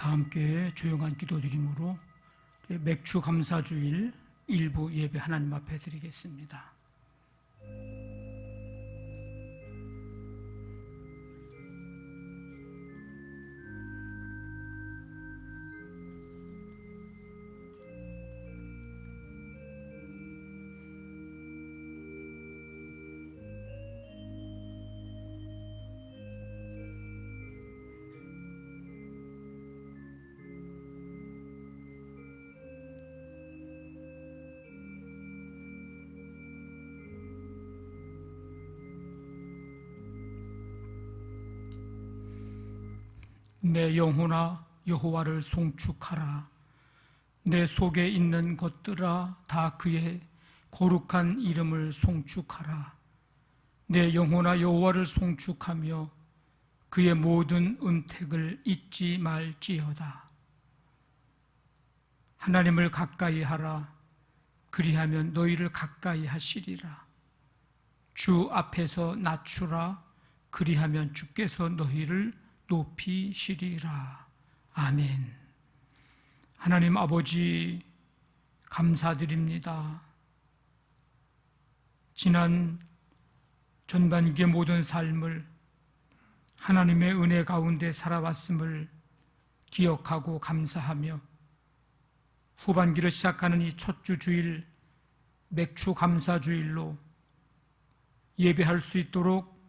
다 함께 조용한 기도드림으로 맥주 감사주일 일부 예배 하나님 앞에 드리겠습니다. 내 영혼아 여호와를 송축하라. 내 속에 있는 것들아 다 그의 거룩한 이름을 송축하라. 내 영혼아 여호와를 송축하며 그의 모든 은택을 잊지 말지어다. 하나님을 가까이 하라. 그리하면 너희를 가까이 하시리라. 주 앞에서 낮추라. 그리하면 주께서 너희를 높이시리라. 아멘. 하나님 아버지 감사드립니다. 지난 전반기의 모든 삶을 하나님의 은혜 가운데 살아왔음을 기억하고 감사하며 후반기를 시작하는 이 첫 주 주일 맥주 감사주일로 예배할 수 있도록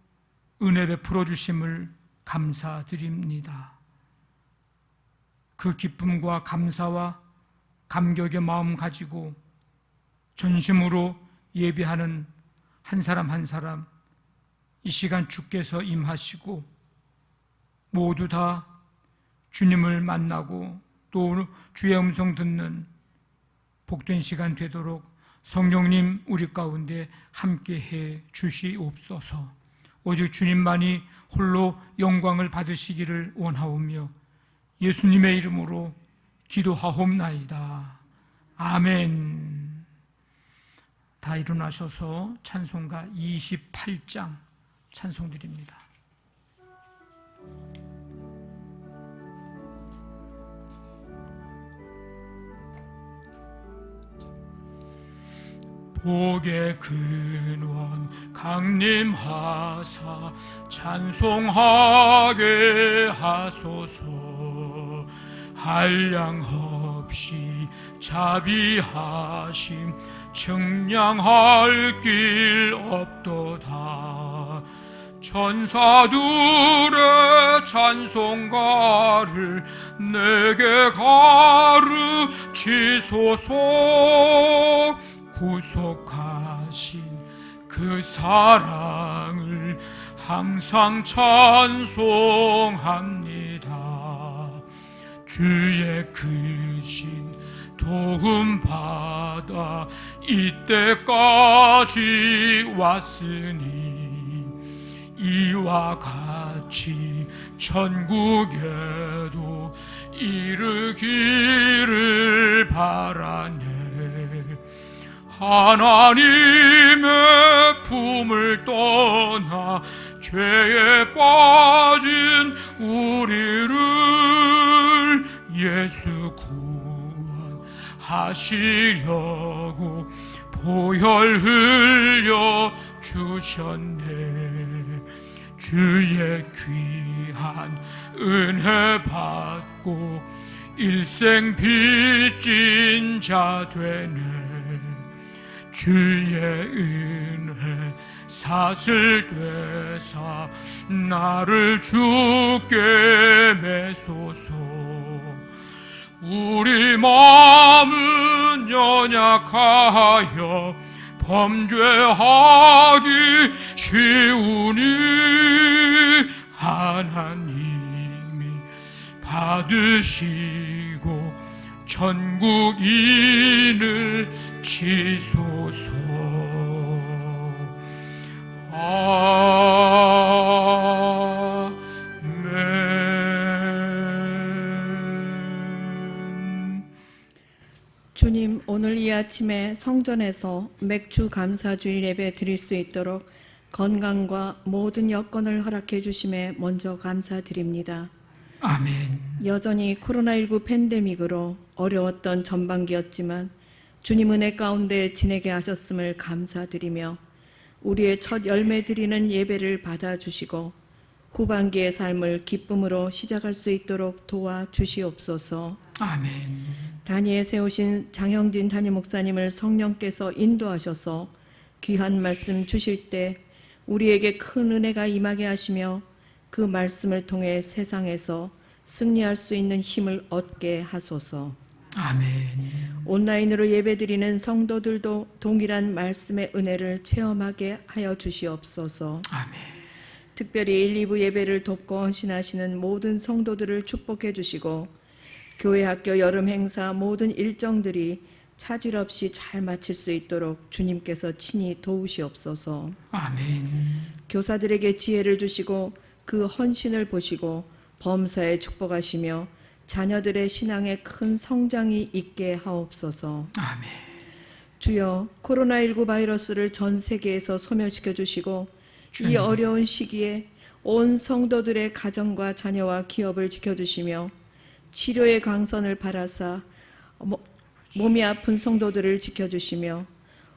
은혜 베풀어 주심을 감사드립니다. 그 기쁨과 감사와 감격의 마음 가지고 전심으로 예배하는 한 사람 한 사람 이 시간 주께서 임하시고 모두 다 주님을 만나고 또 주의 음성 듣는 복된 시간 되도록 성령님 우리 가운데 함께해 주시옵소서. 오직 주님만이 홀로 영광을 받으시기를 원하오며 예수님의 이름으로 기도하옵나이다. 아멘. 다 일어나셔서 찬송가 28장 찬송드립니다. 복의 근원 강림하사 찬송하게 하소서. 한량 없이 자비하심 측량할 길 없도다. 천사들의 찬송가를 내게 가르치소서. 구속하신 그 사랑을 항상 찬송합니다. 주의 크신 도움 받아 이때까지 왔으니 이와 같이 천국에도 이르기를 바라네. 하나님의 품을 떠나 죄에 빠진 우리를 예수 구원하시려고 보혈 흘려 주셨네. 주의 귀한 은혜 받고 일생 빚진 자 되네. 주의 은혜 사슬 되사 나를 주께 매소서. 우리 마음은 연약하여 범죄하기 쉬우니 하나님이 받으시고 천국인을 치소서. 아멘. 주님, 오늘 이 아침에 성전에서 맥주 감사주일 예배 드릴 수 있도록 건강과 모든 여건을 허락해 주심에 먼저 감사드립니다. 아멘. 여전히 코로나19 팬데믹으로 어려웠던 전반기였지만 주님 은혜 가운데 지내게 하셨음을 감사드리며 우리의 첫 열매 드리는 예배를 받아주시고 후반기의 삶을 기쁨으로 시작할 수 있도록 도와주시옵소서. 아멘. 단위에 세우신 장영진 담임 목사님을 성령께서 인도하셔서 귀한 말씀 주실 때 우리에게 큰 은혜가 임하게 하시며 그 말씀을 통해 세상에서 승리할 수 있는 힘을 얻게 하소서. 아멘. 온라인으로 예배드리는 성도들도 동일한 말씀의 은혜를 체험하게 하여 주시옵소서. 아멘. 특별히 1, 2부 예배를 돕고 헌신하시는 모든 성도들을 축복해 주시고 교회 학교 여름 행사 모든 일정들이 차질 없이 잘 마칠 수 있도록 주님께서 친히 도우시옵소서. 아멘. 교사들에게 지혜를 주시고 그 헌신을 보시고 범사에 축복하시며 자녀들의 신앙에 큰 성장이 있게 하옵소서. 아멘. 주여, 코로나19 바이러스를 전 세계에서 소멸시켜 주시고 이 어려운 시기에 온 성도들의 가정과 자녀와 기업을 지켜주시며 치료의 강선을 바라사 몸이 아픈 성도들을 지켜주시며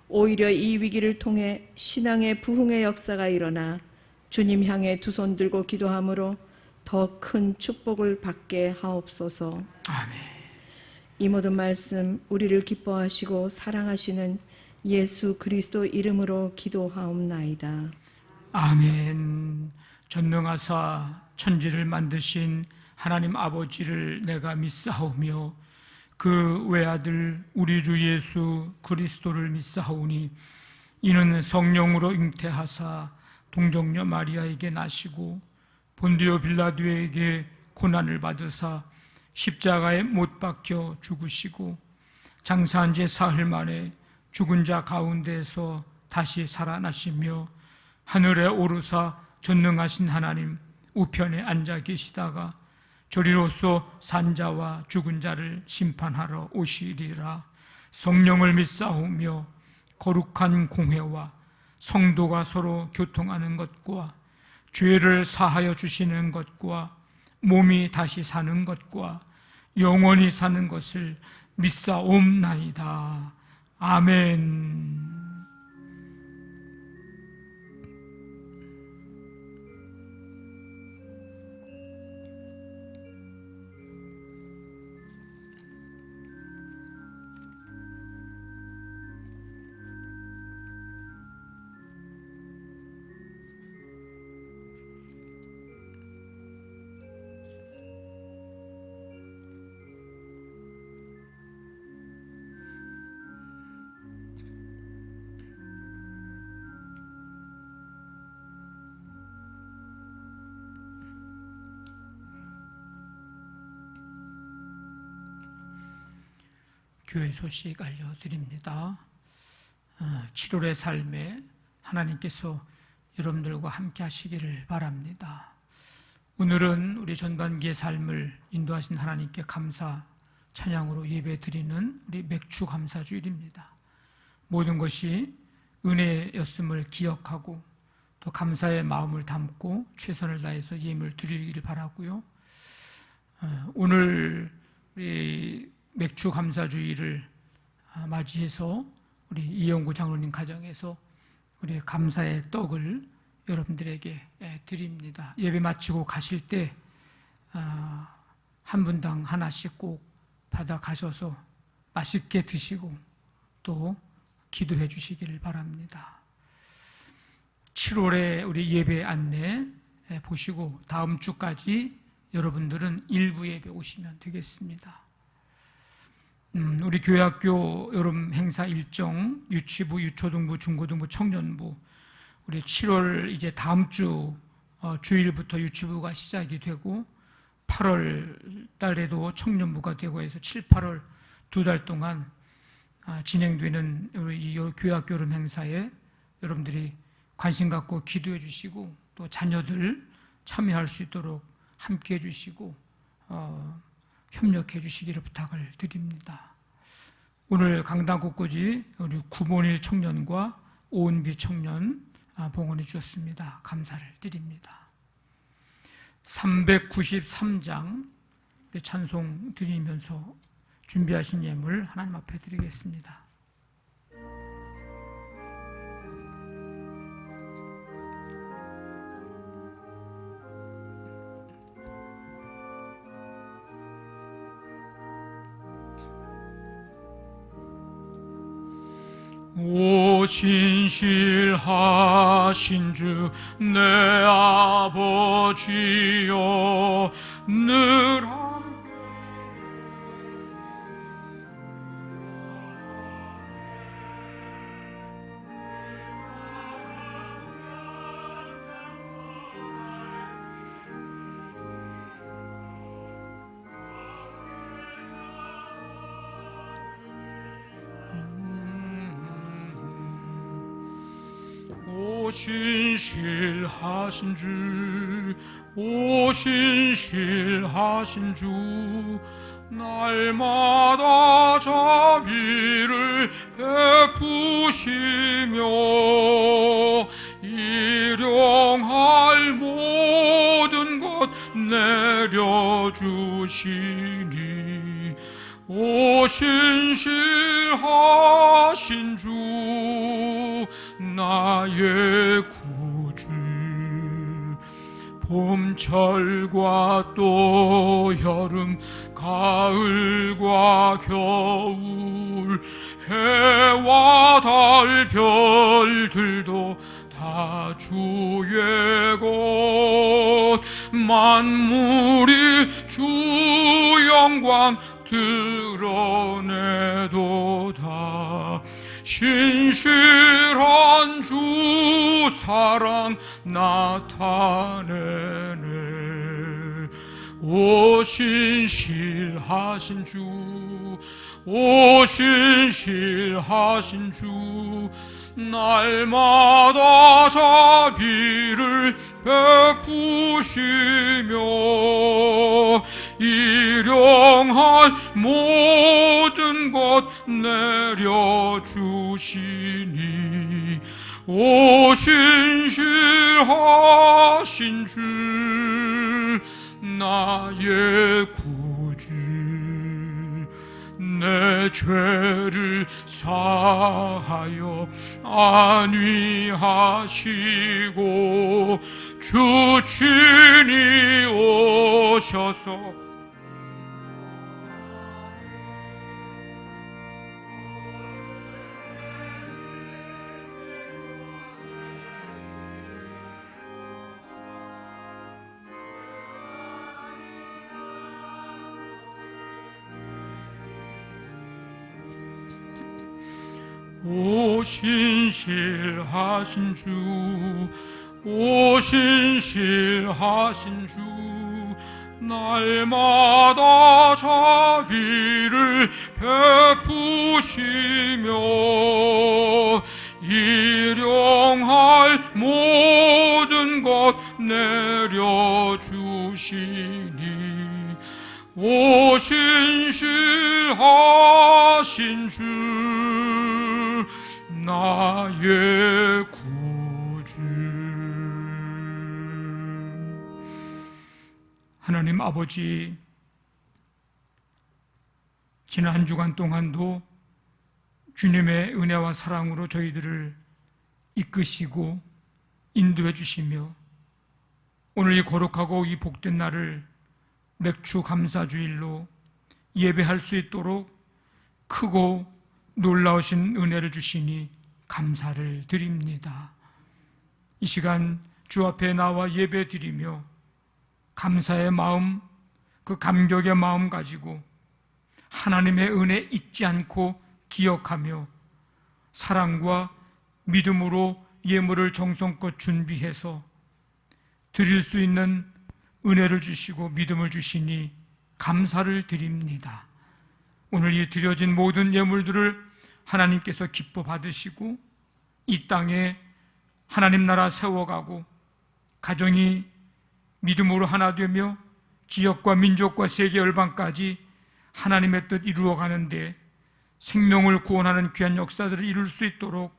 오히려 이 위기를 통해 신앙의 부흥의 역사가 일어나 주님 향해 두 손 들고 기도함으로 더 큰 축복을 받게 하옵소서. 아멘. 이 모든 말씀 우리를 기뻐하시고 사랑하시는 예수 그리스도 이름으로 기도하옵나이다. 아멘. 전능하사 천지를 만드신 하나님 아버지를 내가 믿사오며 그 외아들 우리 주 예수 그리스도를 믿사오니 이는 성령으로 잉태하사 동정녀 마리아에게 나시고 본디오 빌라도에게 고난을 받으사 십자가에 못 박혀 죽으시고 장사한 지 사흘 만에 죽은 자 가운데서 다시 살아나시며 하늘에 오르사 전능하신 하나님 우편에 앉아 계시다가 저리로서 산자와 죽은 자를 심판하러 오시리라. 성령을 믿사오며 거룩한 공회와 성도가 서로 교통하는 것과 죄를 사하여 주시는 것과 몸이 다시 사는 것과 영원히 사는 것을 믿사옵나이다. 아멘. 교회 소식 알려드립니다. 7월의 삶에 하나님께서 여러분들과 함께 하시기를 바랍니다. 오늘은 우리 전반기의 삶을 인도하신 하나님께 감사 찬양으로 예배드리는 우리 맥주 감사주일입니다. 모든 것이 은혜였음을 기억하고 또 감사의 마음을 담고 최선을 다해서 예물을 드리기를 바라고요. 오늘 우리 맥주 감사주일을 맞이해서 우리 이영구 장로님 가정에서 우리 감사의 떡을 여러분들에게 드립니다. 예배 마치고 가실 때 한 분당 하나씩 꼭 받아 가셔서 맛있게 드시고 또 기도해 주시기를 바랍니다. 7월에 우리 예배 안내 보시고 다음 주까지 여러분들은 일부 예배 오시면 되겠습니다. 우리 교회학교 여름 행사 일정, 유치부, 유초등부, 중고등부, 청년부 우리 7월 이제 다음 주 주일부터 유치부가 시작이 되고 8월 달에도 청년부가 되고 해서 7, 8월 두 달 동안 진행되는 우리 교회학교 여름 행사에 여러분들이 관심 갖고 기도해 주시고 또 자녀들 참여할 수 있도록 함께 해 주시고 협력해 주시기를 부탁을 드립니다. 오늘 강당 곳곳이 우리 구본일 청년과 오은비 청년 봉헌해 주셨습니다. 감사를 드립니다. 393장 찬송 드리면서 준비하신 예물 하나님 앞에 드리겠습니다. 오 신실하신 주 내 아버지여 늘 함께 오 신실하신 주, 오 신실하신 주, 날마다 자비를 베푸시며 일용할 모든 것 내려주시니 오 신실하신 주 나의 구주 봄철과 또 여름 가을과 겨울 해와 달 별들도 다 주의 것 만물이 주 영광 드러내도다 신실한 주 사랑 나타내네 오 신실하신 주 오 신실하신 주 날마다 자비를 베푸시며 일용할 모든 것 내려주시니 오 신실하신 주 나의 구주 내 죄를 사하여 안위하시고 주 친히 오셔서 오 신실하신 주, 오 신실하신 주, 날마다 자비를 베푸시며 일용할 모든 것 내려주시니 오 신실하신 주 나의 구주 하나님 아버지 지난 한 주간 동안도 주님의 은혜와 사랑으로 저희들을 이끄시고 인도해 주시며 오늘 이 거룩하고 이 복된 날을 맥주 감사주일로 예배할 수 있도록 크고 놀라우신 은혜를 주시니 감사를 드립니다. 이 시간 주 앞에 나와 예배 드리며 감사의 마음, 그 감격의 마음 가지고 하나님의 은혜 잊지 않고 기억하며 사랑과 믿음으로 예물을 정성껏 준비해서 드릴 수 있는 은혜를 주시고 믿음을 주시니 감사를 드립니다. 오늘 이 드려진 모든 예물들을 하나님께서 기뻐 받으시고 이 땅에 하나님 나라 세워가고 가정이 믿음으로 하나 되며 지역과 민족과 세계 열방까지 하나님의 뜻 이루어가는데 생명을 구원하는 귀한 역사들을 이룰 수 있도록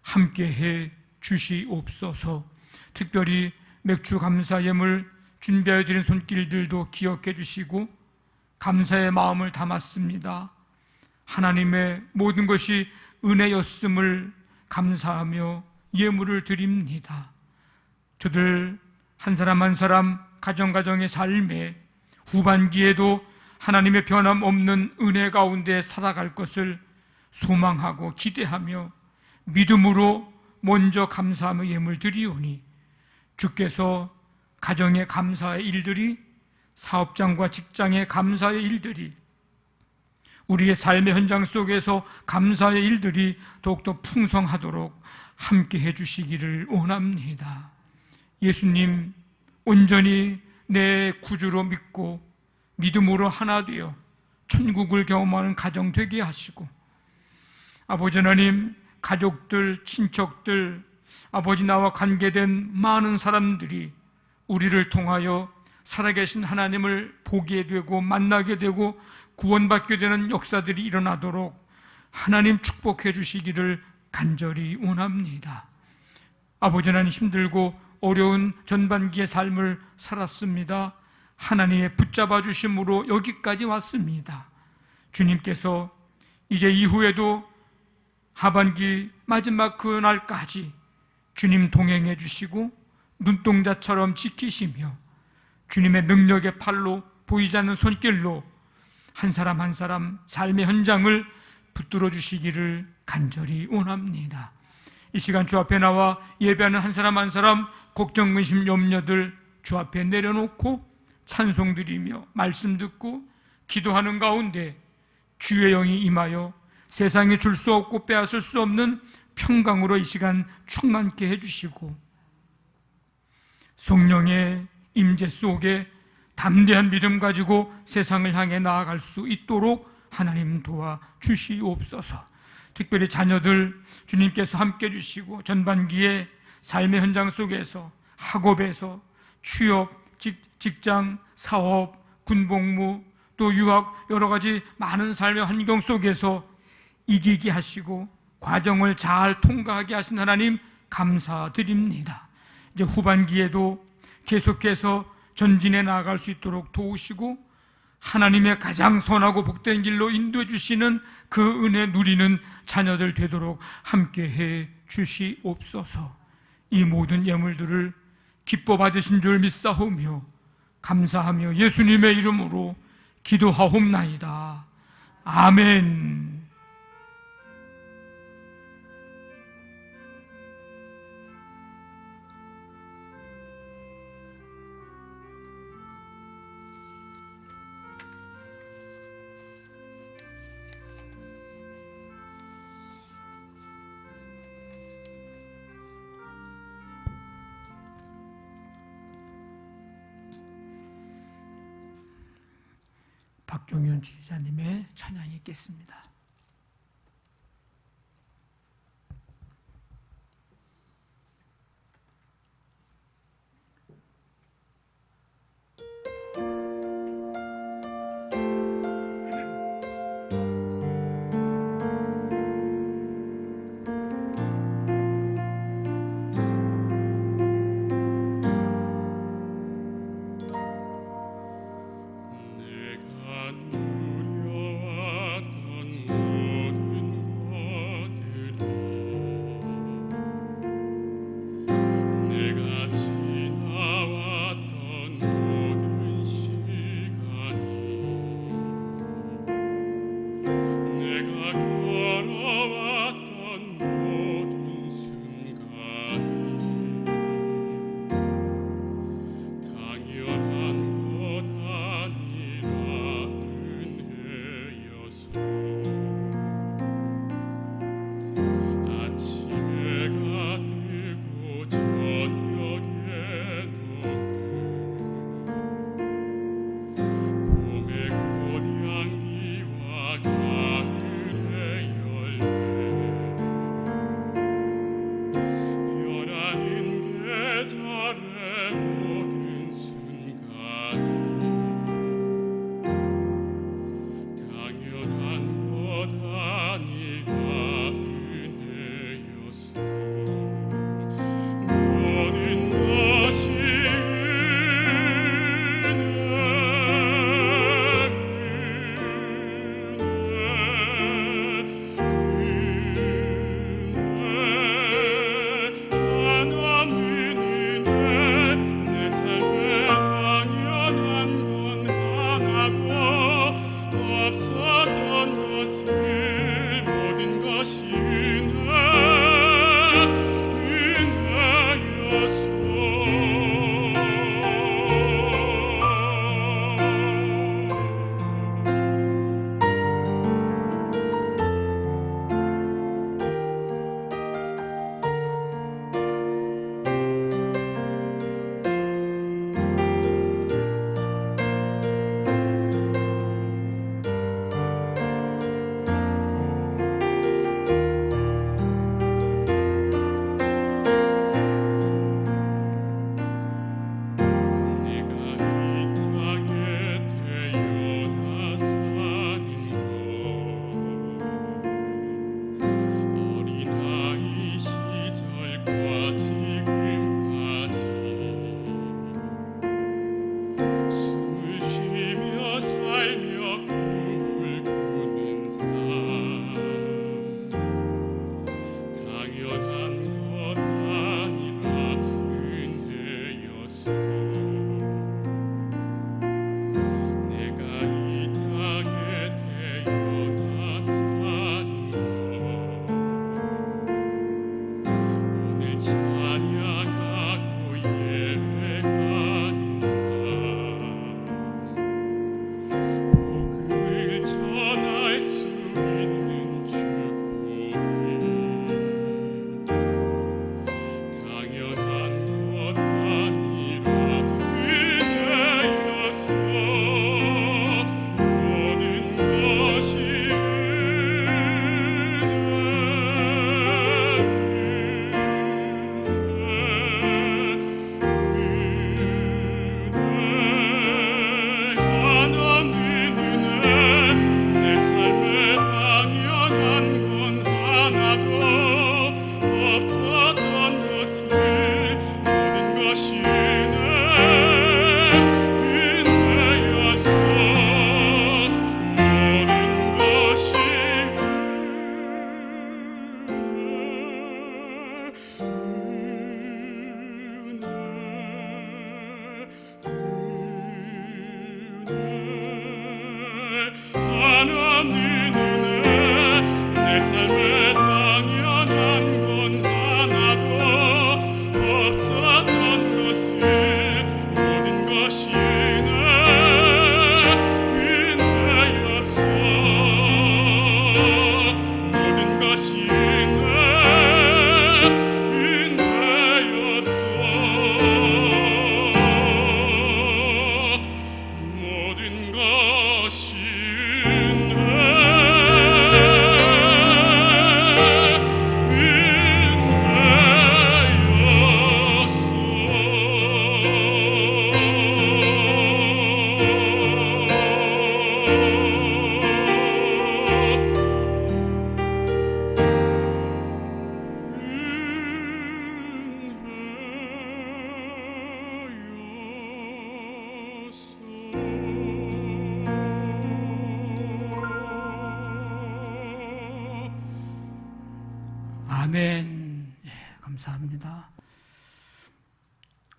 함께해 주시옵소서. 특별히 맥주 감사 예물 준비해 드린 손길들도 기억해 주시고 감사의 마음을 담았습니다. 하나님의 모든 것이 은혜였음을 감사하며 예물을 드립니다. 저들 한 사람 한 사람 가정가정의 삶에 후반기에도 하나님의 변함없는 은혜 가운데 살아갈 것을 소망하고 기대하며 믿음으로 먼저 감사하며 예물 드리오니 주께서 가정의 감사의 일들이, 사업장과 직장의 감사의 일들이, 우리의 삶의 현장 속에서 감사의 일들이 더욱더 풍성하도록 함께 해주시기를 원합니다. 예수님 온전히 내 구주로 믿고 믿음으로 하나 되어 천국을 경험하는 가정 되게 하시고, 아버지 하나님, 가족들, 친척들, 아버지 나와 관계된 많은 사람들이 우리를 통하여 살아계신 하나님을 보게 되고 만나게 되고 구원받게 되는 역사들이 일어나도록 하나님 축복해 주시기를 간절히 원합니다. 아버지 하나님, 힘들고 어려운 전반기의 삶을 살았습니다. 하나님의 붙잡아 주심으로 여기까지 왔습니다. 주님께서 이제 이후에도 하반기 마지막 그 날까지 주님 동행해 주시고 눈동자처럼 지키시며 주님의 능력의 팔로, 보이지 않는 손길로 한 사람 한 사람 삶의 현장을 붙들어 주시기를 간절히 원합니다. 이 시간 주 앞에 나와 예배하는 한 사람 한 사람 걱정, 근심, 염려들 주 앞에 내려놓고 찬송 드리며 말씀 듣고 기도하는 가운데 주의 영이 임하여 세상에 줄 수 없고 빼앗을 수 없는 평강으로 이 시간 충만케 해주시고 성령의 임재 속에 담대한 믿음 가지고 세상을 향해 나아갈 수 있도록 하나님 도와주시옵소서. 특별히 자녀들 주님께서 함께 해주시고 전반기에 삶의 현장 속에서 학업에서 취업, 직장, 사업, 군복무, 또 유학, 여러 가지 많은 삶의 환경 속에서 이기게 하시고 과정을 잘 통과하게 하신 하나님 감사드립니다. 이제 후반기에도 계속해서 전진해 나아갈 수 있도록 도우시고 하나님의 가장 선하고 복된 길로 인도해 주시는 그 은혜 누리는 자녀들 되도록 함께해 주시옵소서. 이 모든 예물들을 기뻐 받으신 줄 믿사오며 감사하며 예수님의 이름으로 기도하옵나이다. 아멘. 박종현 지휘자님의 찬양이 있겠습니다. 누려왔던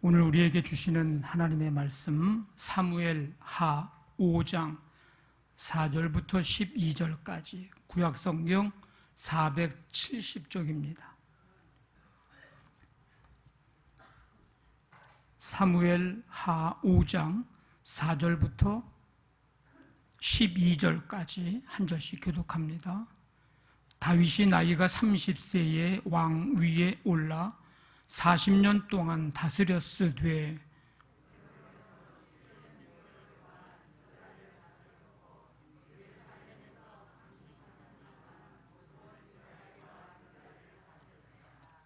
오늘 우리에게 주시는 하나님의 말씀 사무엘 하 5장 4절부터 12절까지 구약성경 470쪽입니다. 사무엘 하 5장 4절부터 12절까지 한 절씩 교독합니다. 다윗이 나이가 30세에 왕 위에 올라 40년 동안 다스렸으되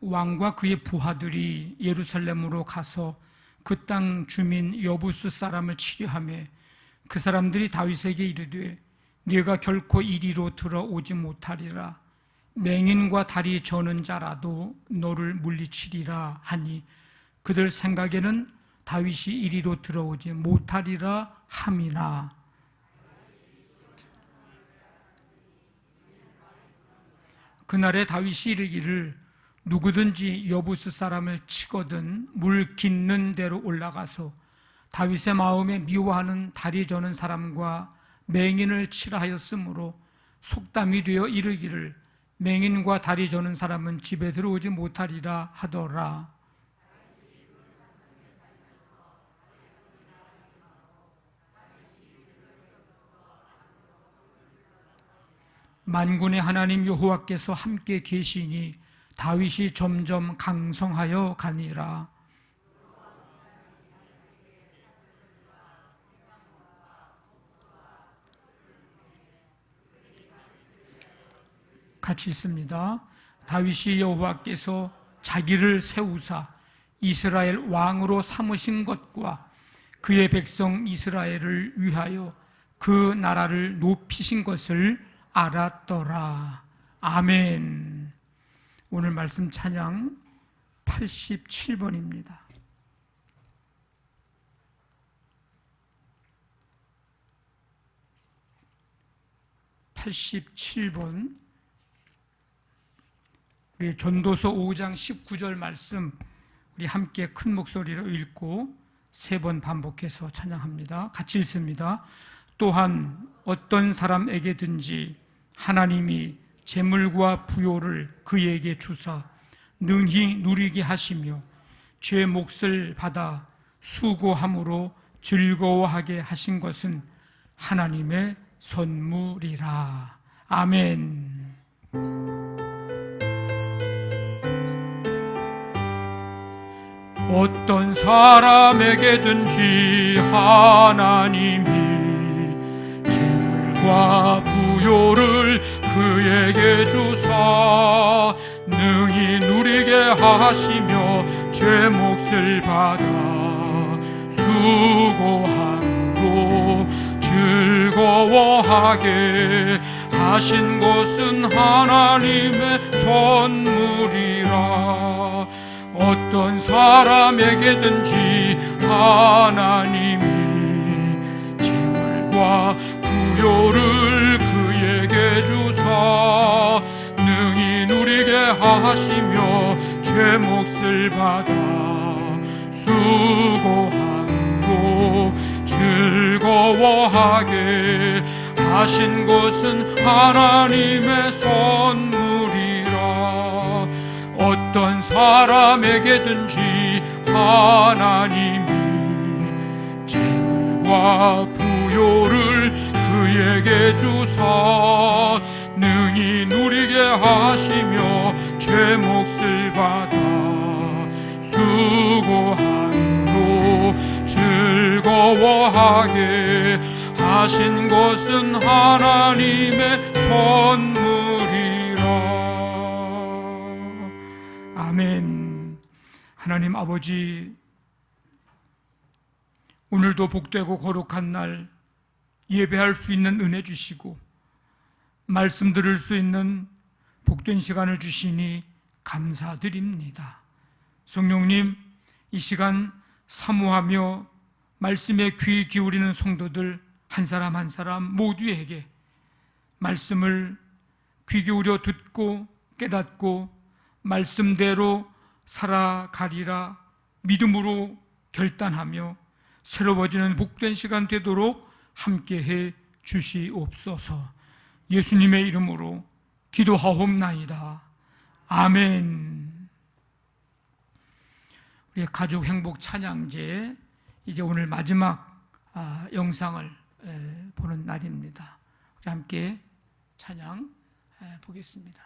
왕과 그의 부하들이 예루살렘으로 가서 그 땅 주민 여부스 사람을 치려하며 그 사람들이 다윗에게 이르되 네가 결코 이리로 들어오지 못하리라. 맹인과 다리 저는 자라도 너를 물리치리라 하니 그들 생각에는 다윗이 이리로 들어오지 못하리라 함이나 그날에 다윗이 이르기를 누구든지 여부스 사람을 치거든 물 깃는 데로 올라가서 다윗의 마음에 미워하는 다리 저는 사람과 맹인을 치라 하였으므로 속담이 되어 이르기를 맹인과 다리 저는 사람은 집에 들어오지 못하리라 하더라. 만군의 하나님 여호와께서 함께 계시니 다윗이 점점 강성하여 가니라. 같이 있습니다. 다윗이 여호와께서 자기를 세우사 이스라엘 왕으로 삼으신 것과 그의 백성 이스라엘을 위하여 그 나라를 높이신 것을 알았더라. 아멘. 오늘 말씀 찬양 87번입니다. 우리 전도서 5장 19절 말씀 우리 함께 큰 목소리로 읽고 3번 반복해서 찬양합니다. 같이 읽습니다. 또한 어떤 사람에게든지 하나님이 재물과 부요를 그에게 주사 능히 누리게 하시며 죄 몫을 받아 수고함으로 즐거워하게 하신 것은 하나님의 선물이라. 아멘. 어떤 사람에게든지 하나님이 재물과 부요를 그에게 주사 능히 누리게 하시며 제 몫을 받아 수고함으로 즐거워하게 하신 것은 하나님의 선물이라. 어떤 사람에게든지 하나님이 재물과 부요를 그에게 주사 능히 누리게 하시며 제 몫을 받아 수고함으로 즐거워하게 하신 것은 하나님의 선물이라. 어떤 사람에게든지 하나님이 재물과 부요를 그에게 주사 능히 누리게 하시며 제 몫을 받아 수고함으로 즐거워하게 하신 것은 하나님의 선물이라. 아멘. 하나님 아버지, 오늘도 복되고 거룩한 날 예배할 수 있는 은혜 주시고 말씀 들을 수 있는 복된 시간을 주시니 감사드립니다. 성령님, 이 시간 사모하며 말씀에 귀 기울이는 성도들 한 사람 한 사람 모두에게 말씀을 귀 기울여 듣고 깨닫고 말씀대로 살아가리라 믿음으로 결단하며 새로워지는 복된 시간 되도록 함께해 주시옵소서. 예수님의 이름으로 기도하옵나이다. 아멘. 우리 가족 행복 찬양제 이제 오늘 마지막 영상을 보는 날입니다. 우리 함께 찬양 보겠습니다.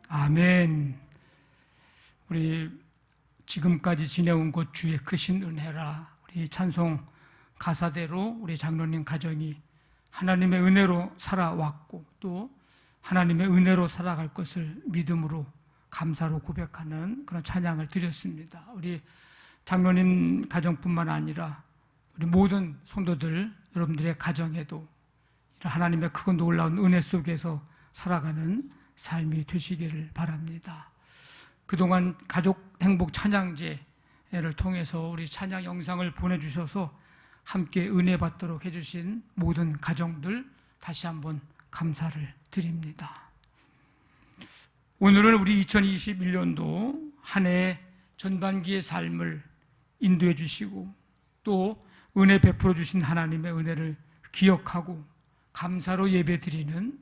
아멘. 우리 지금까지 지내온 것 주의 크신 은혜라. 우리 찬송 가사대로 우리 장로님 가정이 하나님의 은혜로 살아왔고 또 하나님의 은혜로 살아갈 것을 믿음으로 감사로 고백하는 그런 찬양을 드렸습니다. 우리 장로님 가정뿐만 아니라 우리 모든 성도들 여러분들의 가정에도 이런 하나님의 크고 놀라운 은혜 속에서 살아가는 삶이 되시기를 바랍니다. 그동안 가족 행복 찬양제를 통해서 우리 찬양 영상을 보내주셔서 함께 은혜 받도록 해주신 모든 가정들 다시 한번 감사를 드립니다. 오늘은 우리 2021년도 한 해 전반기의 삶을 인도해 주시고 또 은혜 베풀어 주신 하나님의 은혜를 기억하고 감사로 예배 드리는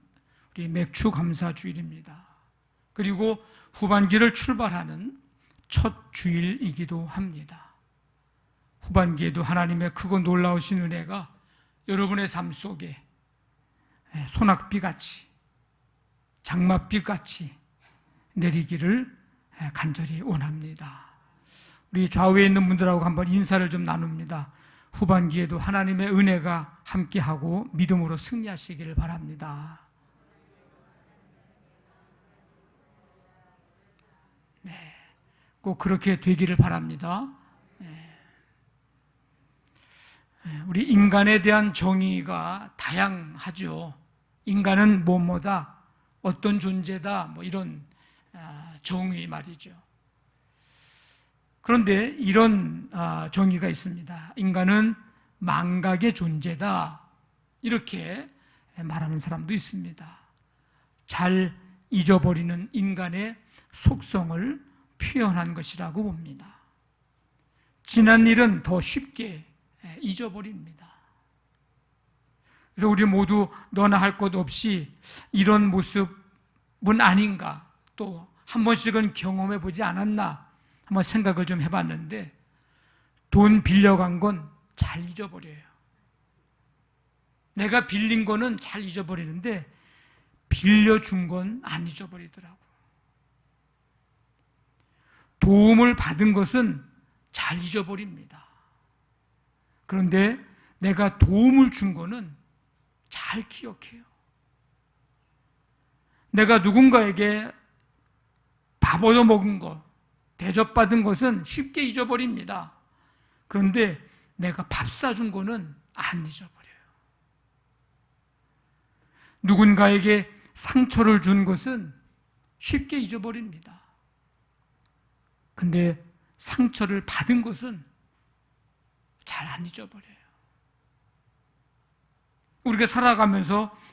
우리 맥주 감사 주일입니다. 그리고 후반기를 출발하는 첫 주일이기도 합니다. 후반기에도 하나님의 크고 놀라우신 은혜가 여러분의 삶 속에 소낙비같이 장맛비같이 내리기를 간절히 원합니다. 우리 좌우에 있는 분들하고 한번 인사를 좀 나눕니다. 후반기에도 하나님의 은혜가 함께하고 믿음으로 승리하시기를 바랍니다. 네, 꼭 그렇게 되기를 바랍니다. 우리 인간에 대한 정의가 다양하죠. 인간은 뭐뭐다, 어떤 존재다, 뭐 이런 정의 말이죠. 그런데 이런 정의가 있습니다. 인간은 망각의 존재다, 이렇게 말하는 사람도 있습니다. 잘 잊어버리는 인간의 속성을 표현한 것이라고 봅니다. 지난 일은 더 쉽게 잊어버립니다. 그래서 우리 모두 너나 할 것 없이 이런 모습은 아닌가, 또 한 번씩은 경험해 보지 않았나 한번 생각을 좀 해봤는데, 돈 빌려간 건 잘 잊어버려요. 내가 빌린 거는 잘 잊어버리는데 빌려준 건 안 잊어버리더라고. 도움을 받은 것은 잘 잊어버립니다. 그런데 내가 도움을 준 거는 잘 기억해요. 내가 누군가에게 밥 얻어 먹은 것, 대접받은 것은 쉽게 잊어버립니다. 그런데 내가 밥 사준 거는 안 잊어버려요. 누군가에게 상처를 준 것은 쉽게 잊어버립니다. 근데 상처를 받은 것은 잘 안 잊어버려요. 우리가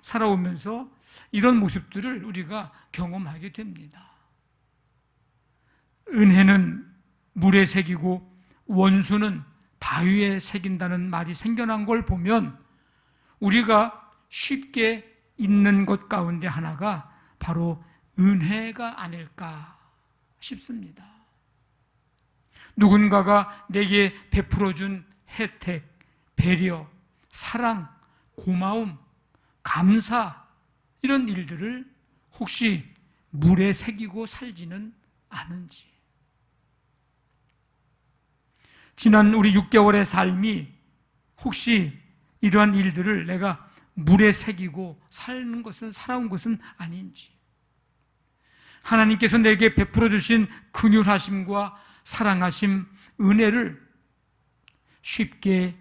살아오면서 이런 모습들을 우리가 경험하게 됩니다. 은혜는 물에 새기고 원수는 바위에 새긴다는 말이 생겨난 걸 보면 우리가 쉽게 잊는 것 가운데 하나가 바로 은혜가 아닐까 싶습니다. 누군가가 내게 베풀어준 혜택, 배려, 사랑, 고마움, 감사, 이런 일들을 혹시 물에 새기고 살지는 않은지. 지난 우리 6개월의 삶이 혹시 이러한 일들을 내가 물에 새기고 살아온 것은 아닌지. 하나님께서 내게 베풀어 주신 긍휼하심과 사랑하심, 은혜를 쉽게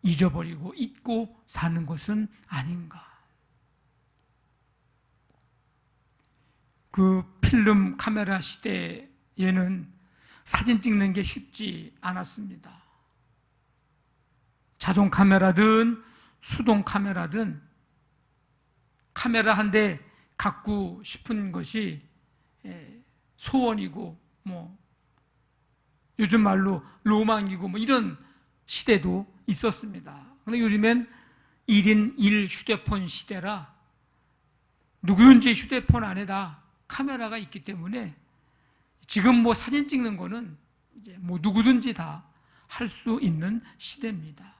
잊어버리고 잊고 사는 것은 아닌가. 그 필름 카메라 시대에는 사진 찍는 게 쉽지 않았습니다. 자동 카메라든 수동 카메라든 카메라 한 대 갖고 싶은 것이 소원이고, 요즘 말로 로망이고, 이런 시대도 있었습니다. 그런데 요즘엔 1인 1 휴대폰 시대라 누구든지 휴대폰 안에다 카메라가 있기 때문에 지금 사진 찍는 거는 이제 누구든지 다 할 수 있는 시대입니다.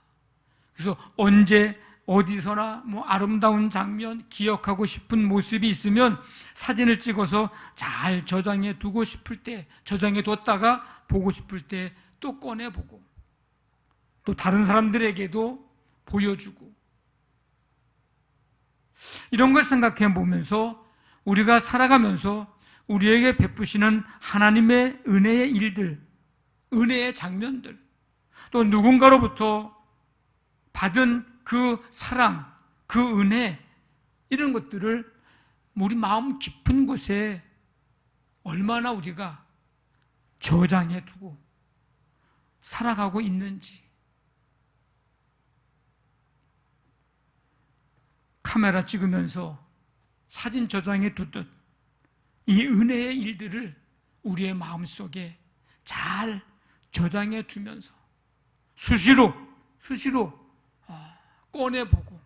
그래서 언제 어디서나 아름다운 장면, 기억하고 싶은 모습이 있으면 사진을 찍어서 잘 저장해 두고 싶을 때 저장해 뒀다가 보고 싶을 때 또 꺼내보고 또 다른 사람들에게도 보여주고, 이런 걸 생각해 보면서 우리가 살아가면서 우리에게 베푸시는 하나님의 은혜의 일들, 은혜의 장면들, 또 누군가로부터 받은 그 사랑, 그 은혜, 이런 것들을 우리 마음 깊은 곳에 얼마나 우리가 저장해 두고 살아가고 있는지. 카메라 찍으면서 사진 저장해 두듯 이 은혜의 일들을 우리의 마음속에 잘 저장해 두면서 수시로 꺼내보고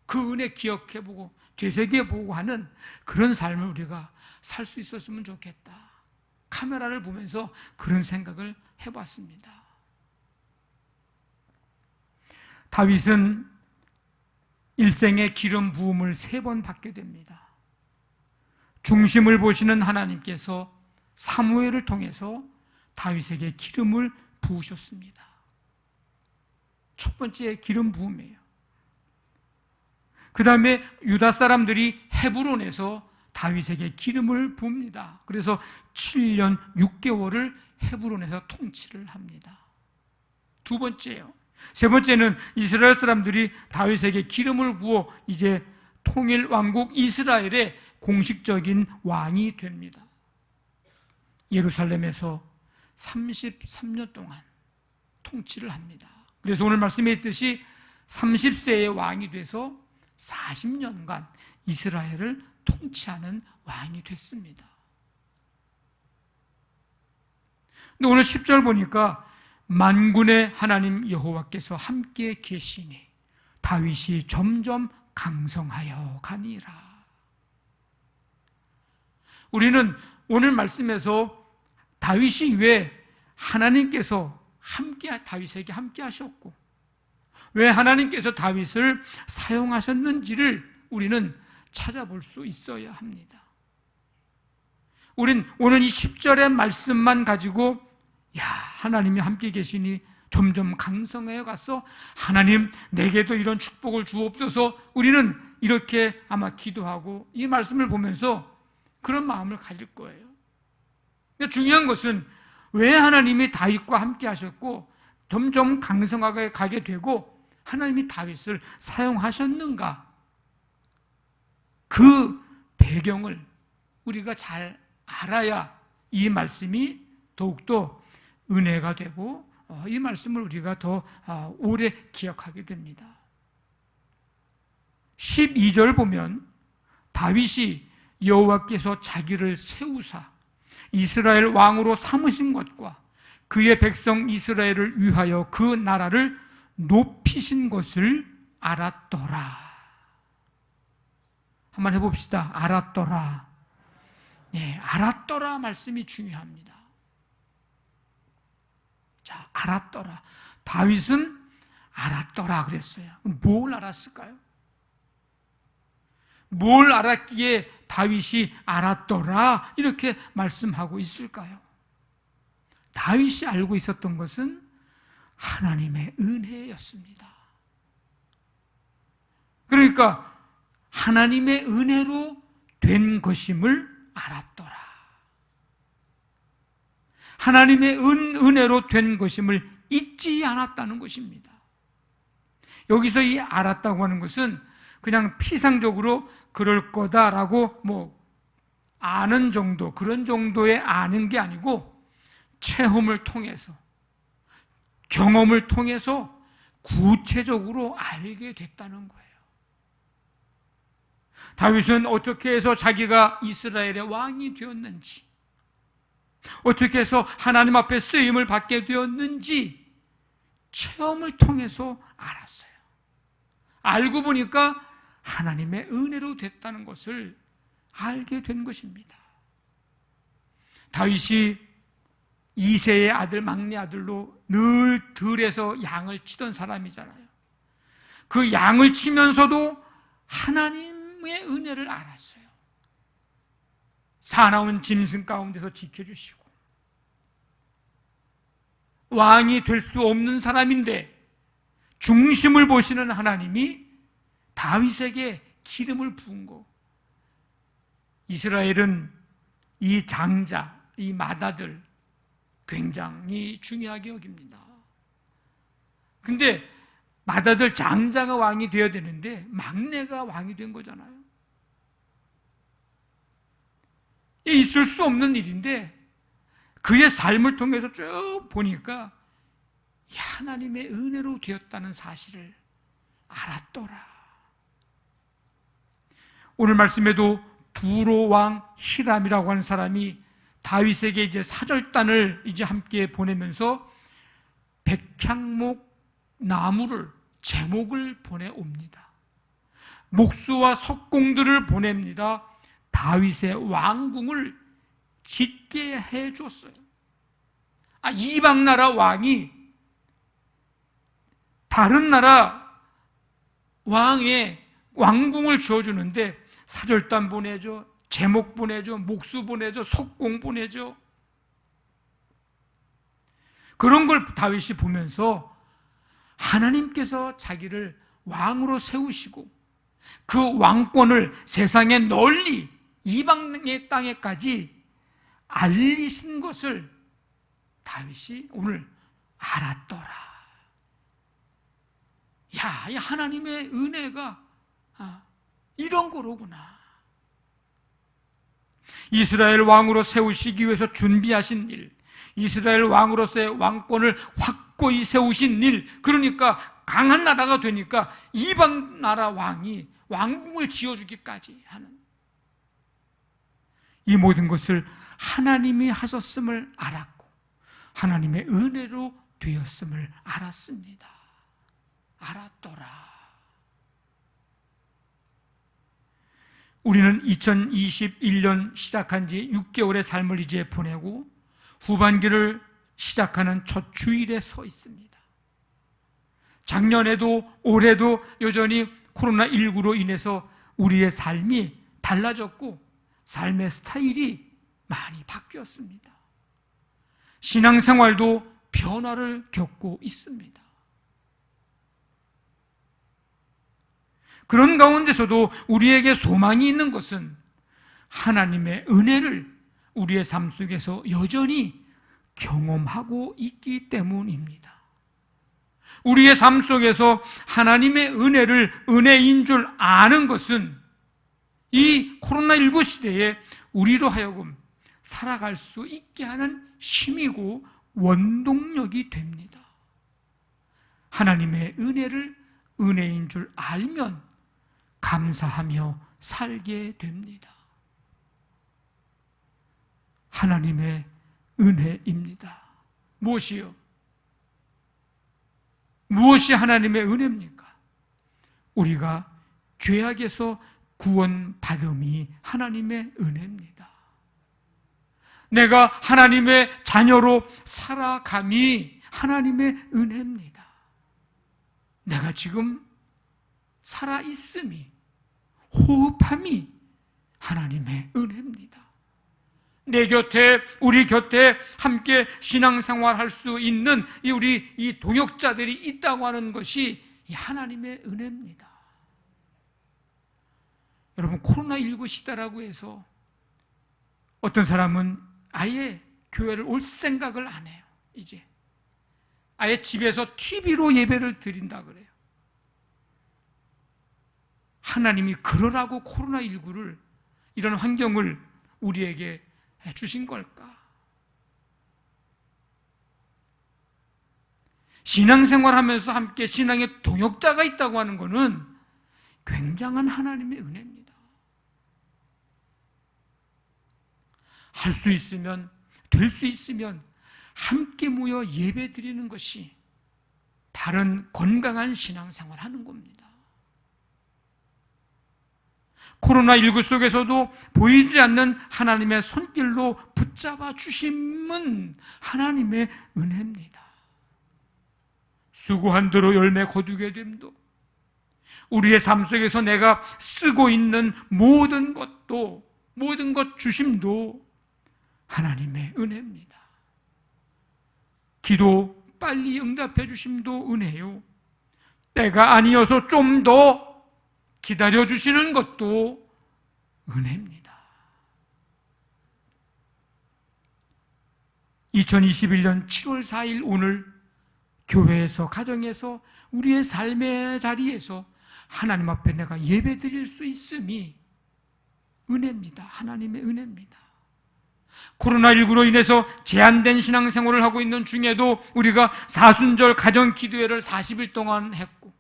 그 은혜 기억해보고 되새겨보고 하는 그런 삶을 우리가 살 수 있었으면 좋겠다. 카메라를 보면서 그런 생각을 해봤습니다. 다윗은 일생의 기름 부음을 3번 받게 됩니다. 중심을 보시는 하나님께서 사무엘을 통해서 다윗에게 기름을 부으셨습니다. 첫 번째 기름 부음이에요. 그 다음에 유다 사람들이 헤브론에서 다윗에게 기름을 부읍니다. 그래서 7년 6개월을 헤브론에서 통치를 합니다. 두 번째예요. 세 번째는 이스라엘 사람들이 다윗에게 기름을 부어 이제 통일 왕국 이스라엘의 공식적인 왕이 됩니다. 예루살렘에서 33년 동안 통치를 합니다. 그래서 오늘 말씀에 있듯이 30세의 왕이 돼서 40년간 이스라엘을 통치하는 왕이 됐습니다. 근데 오늘 10절 보니까 만군의 하나님 여호와께서 함께 계시니 다윗이 점점 강성하여 가니라. 우리는 오늘 말씀에서 다윗이 왜 하나님께서 다윗에게 함께 하셨고 왜 하나님께서 다윗을 사용하셨는지를 우리는 찾아볼 수 있어야 합니다. 우린 오늘 이 10절의 말씀만 가지고 하나님이 함께 계시니 점점 강성해 가서 하나님 내게도 이런 축복을 주옵소서, 우리는 이렇게 아마 기도하고 이 말씀을 보면서 그런 마음을 가질 거예요. 중요한 것은 왜 하나님이 다윗과 함께 하셨고 점점 강성하게 가게 되고 하나님이 다윗을 사용하셨는가, 그 배경을 우리가 잘 알아야 이 말씀이 더욱더 은혜가 되고 이 말씀을 우리가 더 오래 기억하게 됩니다. 12절 보면 다윗이 여호와께서 자기를 세우사 이스라엘 왕으로 삼으신 것과 그의 백성 이스라엘을 위하여 그 나라를 높이신 것을 알았더라. 한번 해봅시다. 알았더라. 네, 알았더라 말씀이 중요합니다. 자, 알았더라. 다윗은 알았더라 그랬어요. 뭘 알았을까요? 뭘 알았기에 다윗이 알았더라 이렇게 말씀하고 있을까요? 다윗이 알고 있었던 것은 하나님의 은혜였습니다. 그러니까 하나님의 은혜로 된 것임을 알았더라. 하나님의 은혜로 된 것임을 잊지 않았다는 것입니다. 여기서 이 알았다고 하는 것은 그냥 피상적으로 그럴 거다라고 아는 정도, 그런 정도의 아는 게 아니고 체험을 통해서, 경험을 통해서 구체적으로 알게 됐다는 거예요. 다윗은 어떻게 해서 자기가 이스라엘의 왕이 되었는지, 어떻게 해서 하나님 앞에 쓰임을 받게 되었는지 체험을 통해서 알았어요. 알고 보니까 하나님의 은혜로 됐다는 것을 알게 된 것입니다. 다윗이 이새의 아들, 막내 아들로 늘 들에서 양을 치던 사람이잖아요. 그 양을 치면서도 하나님의 은혜를 알았어요. 사나운 짐승 가운데서 지켜주시고, 왕이 될 수 없는 사람인데 중심을 보시는 하나님이 다윗에게 기름을 부은 거. 이스라엘은 이 장자, 이 맏아들 굉장히 중요하게 여깁니다. 근데 맏아들 장자가 왕이 되어야 되는데 막내가 왕이 된 거잖아요. 있을 수 없는 일인데 그의 삶을 통해서 쭉 보니까 하나님의 은혜로 되었다는 사실을 알았더라. 오늘 말씀에도 두로 왕 히람이라고 하는 사람이 다윗에게 이제 사절단을 이제 함께 보내면서 백향목 나무를, 제목을 보내옵니다. 목수와 석공들을 보냅니다. 다윗의 왕궁을 짓게 해 줬어요. 이방 나라 왕이 다른 나라 왕의 왕궁을 지어주는데 사절단 보내줘, 제목 보내줘, 목수 보내줘, 석공 보내줘. 그런 걸 다윗이 보면서 하나님께서 자기를 왕으로 세우시고 그 왕권을 세상에 널리 이방의 땅에까지 알리신 것을 다윗이 오늘 알았더라. 이 하나님의 은혜가 이런 거로구나. 이스라엘 왕으로 세우시기 위해서 준비하신 일, 이스라엘 왕으로서의 왕권을 확고히 세우신 일, 그러니까 강한 나라가 되니까 이방 나라 왕이 왕궁을 지어주기까지 하는 이 모든 것을 하나님이 하셨음을 알았고 하나님의 은혜로 되었음을 알았습니다. 알았더라. 우리는 2021년 시작한 지 6개월의 삶을 이제 보내고 후반기를 시작하는 첫 주일에 서 있습니다. 작년에도 올해도 여전히 코로나19로 인해서 우리의 삶이 달라졌고 삶의 스타일이 많이 바뀌었습니다. 신앙생활도 변화를 겪고 있습니다. 그런 가운데서도 우리에게 소망이 있는 것은 하나님의 은혜를 우리의 삶 속에서 여전히 경험하고 있기 때문입니다. 우리의 삶 속에서 하나님의 은혜를 은혜인 줄 아는 것은 이 코로나19 시대에 우리로 하여금 살아갈 수 있게 하는 힘이고 원동력이 됩니다. 하나님의 은혜를 은혜인 줄 알면 감사하며 살게 됩니다. 하나님의 은혜입니다. 무엇이요? 무엇이 하나님의 은혜입니까? 우리가 죄악에서 구원받음이 하나님의 은혜입니다. 내가 하나님의 자녀로 살아감이 하나님의 은혜입니다. 내가 지금 살아있음이, 호흡함이 하나님의 은혜입니다. 내 곁에, 우리 곁에 함께 신앙생활 할 수 있는 우리 이 동역자들이 있다고 하는 것이 하나님의 은혜입니다. 여러분, 코로나19 시대라고 해서 어떤 사람은 아예 교회를 올 생각을 안 해요. 이제 아예 집에서 TV로 예배를 드린다 그래요. 하나님이 그러라고 코로나19를, 이런 환경을 우리에게 주신 걸까? 신앙생활하면서 함께 신앙의 동역자가 있다고 하는 것은 굉장한 하나님의 은혜입니다. 할 수 있으면, 될 수 있으면 함께 모여 예배 드리는 것이 바른 건강한 신앙생활 하는 겁니다. 코로나19 속에서도 보이지 않는 하나님의 손길로 붙잡아 주심은 하나님의 은혜입니다. 수고한 대로 열매 거두게 됨도, 우리의 삶 속에서 내가 쓰고 있는 모든 것도, 모든 것 주심도 하나님의 은혜입니다. 기도 빨리 응답해 주심도 은혜요, 때가 아니어서 좀 더 기다려 주시는 것도 은혜입니다. 2021년 7월 4일 오늘 교회에서, 가정에서, 우리의 삶의 자리에서 하나님 앞에 내가 예배 드릴 수 있음이 은혜입니다. 하나님의 은혜입니다. 코로나19로 인해서 제한된 신앙생활을 하고 있는 중에도 우리가 사순절 가정 기도회를 40일 동안 했고,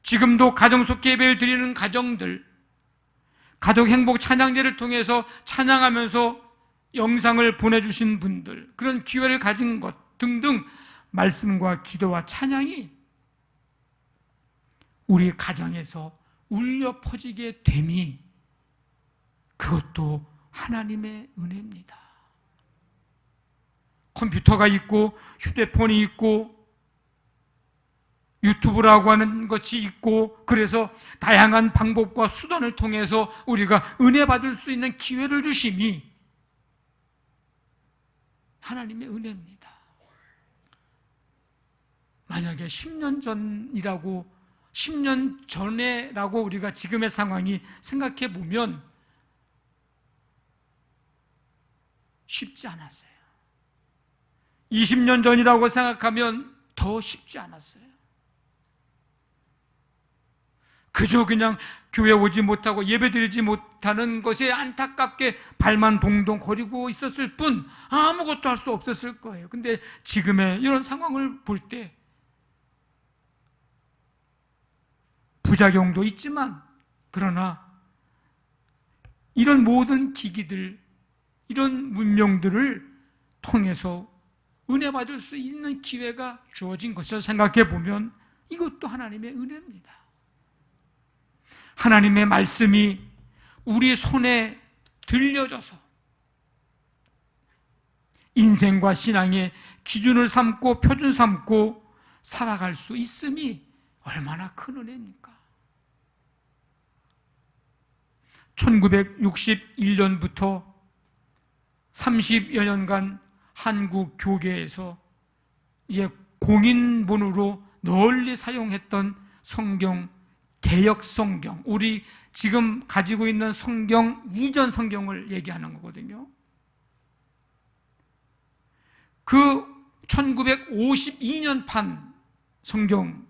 지금도 가정 속회 예배를 드리는 가정들, 가족 행복 찬양제를 통해서 찬양하면서 영상을 보내주신 분들, 그런 기회를 가진 것 등등 말씀과 기도와 찬양이 우리 가정에서 울려 퍼지게 됨이, 그것도 하나님의 은혜입니다. 컴퓨터가 있고 휴대폰이 있고 유튜브라고 하는 것이 있고, 그래서 다양한 방법과 수단을 통해서 우리가 은혜 받을 수 있는 기회를 주심이 하나님의 은혜입니다. 만약에 10년 전이라고, 10년 전에라고 우리가 지금의 상황이 생각해 보면 쉽지 않았어요. 20년 전이라고 생각하면 더 쉽지 않았어요. 그저 그냥 교회 오지 못하고 예배드리지 못하는 것에 안타깝게 발만 동동 거리고 있었을 뿐 아무것도 할 수 없었을 거예요. 근데 지금의 이런 상황을 볼 때 부작용도 있지만, 그러나 이런 모든 기기들, 이런 문명들을 통해서 은혜 받을 수 있는 기회가 주어진 것을 생각해 보면 이것도 하나님의 은혜입니다. 하나님의 말씀이 우리 손에 들려져서 인생과 신앙의 기준을 삼고 표준 삼고 살아갈 수 있음이 얼마나 큰 은혜입니까? 1961년부터 30여 년간 한국 교계에서 이제 공인본으로 널리 사용했던 성경, 개역 성경, 우리 지금 가지고 있는 성경 이전 성경을 얘기하는 거거든요. 그 1952년판 성경,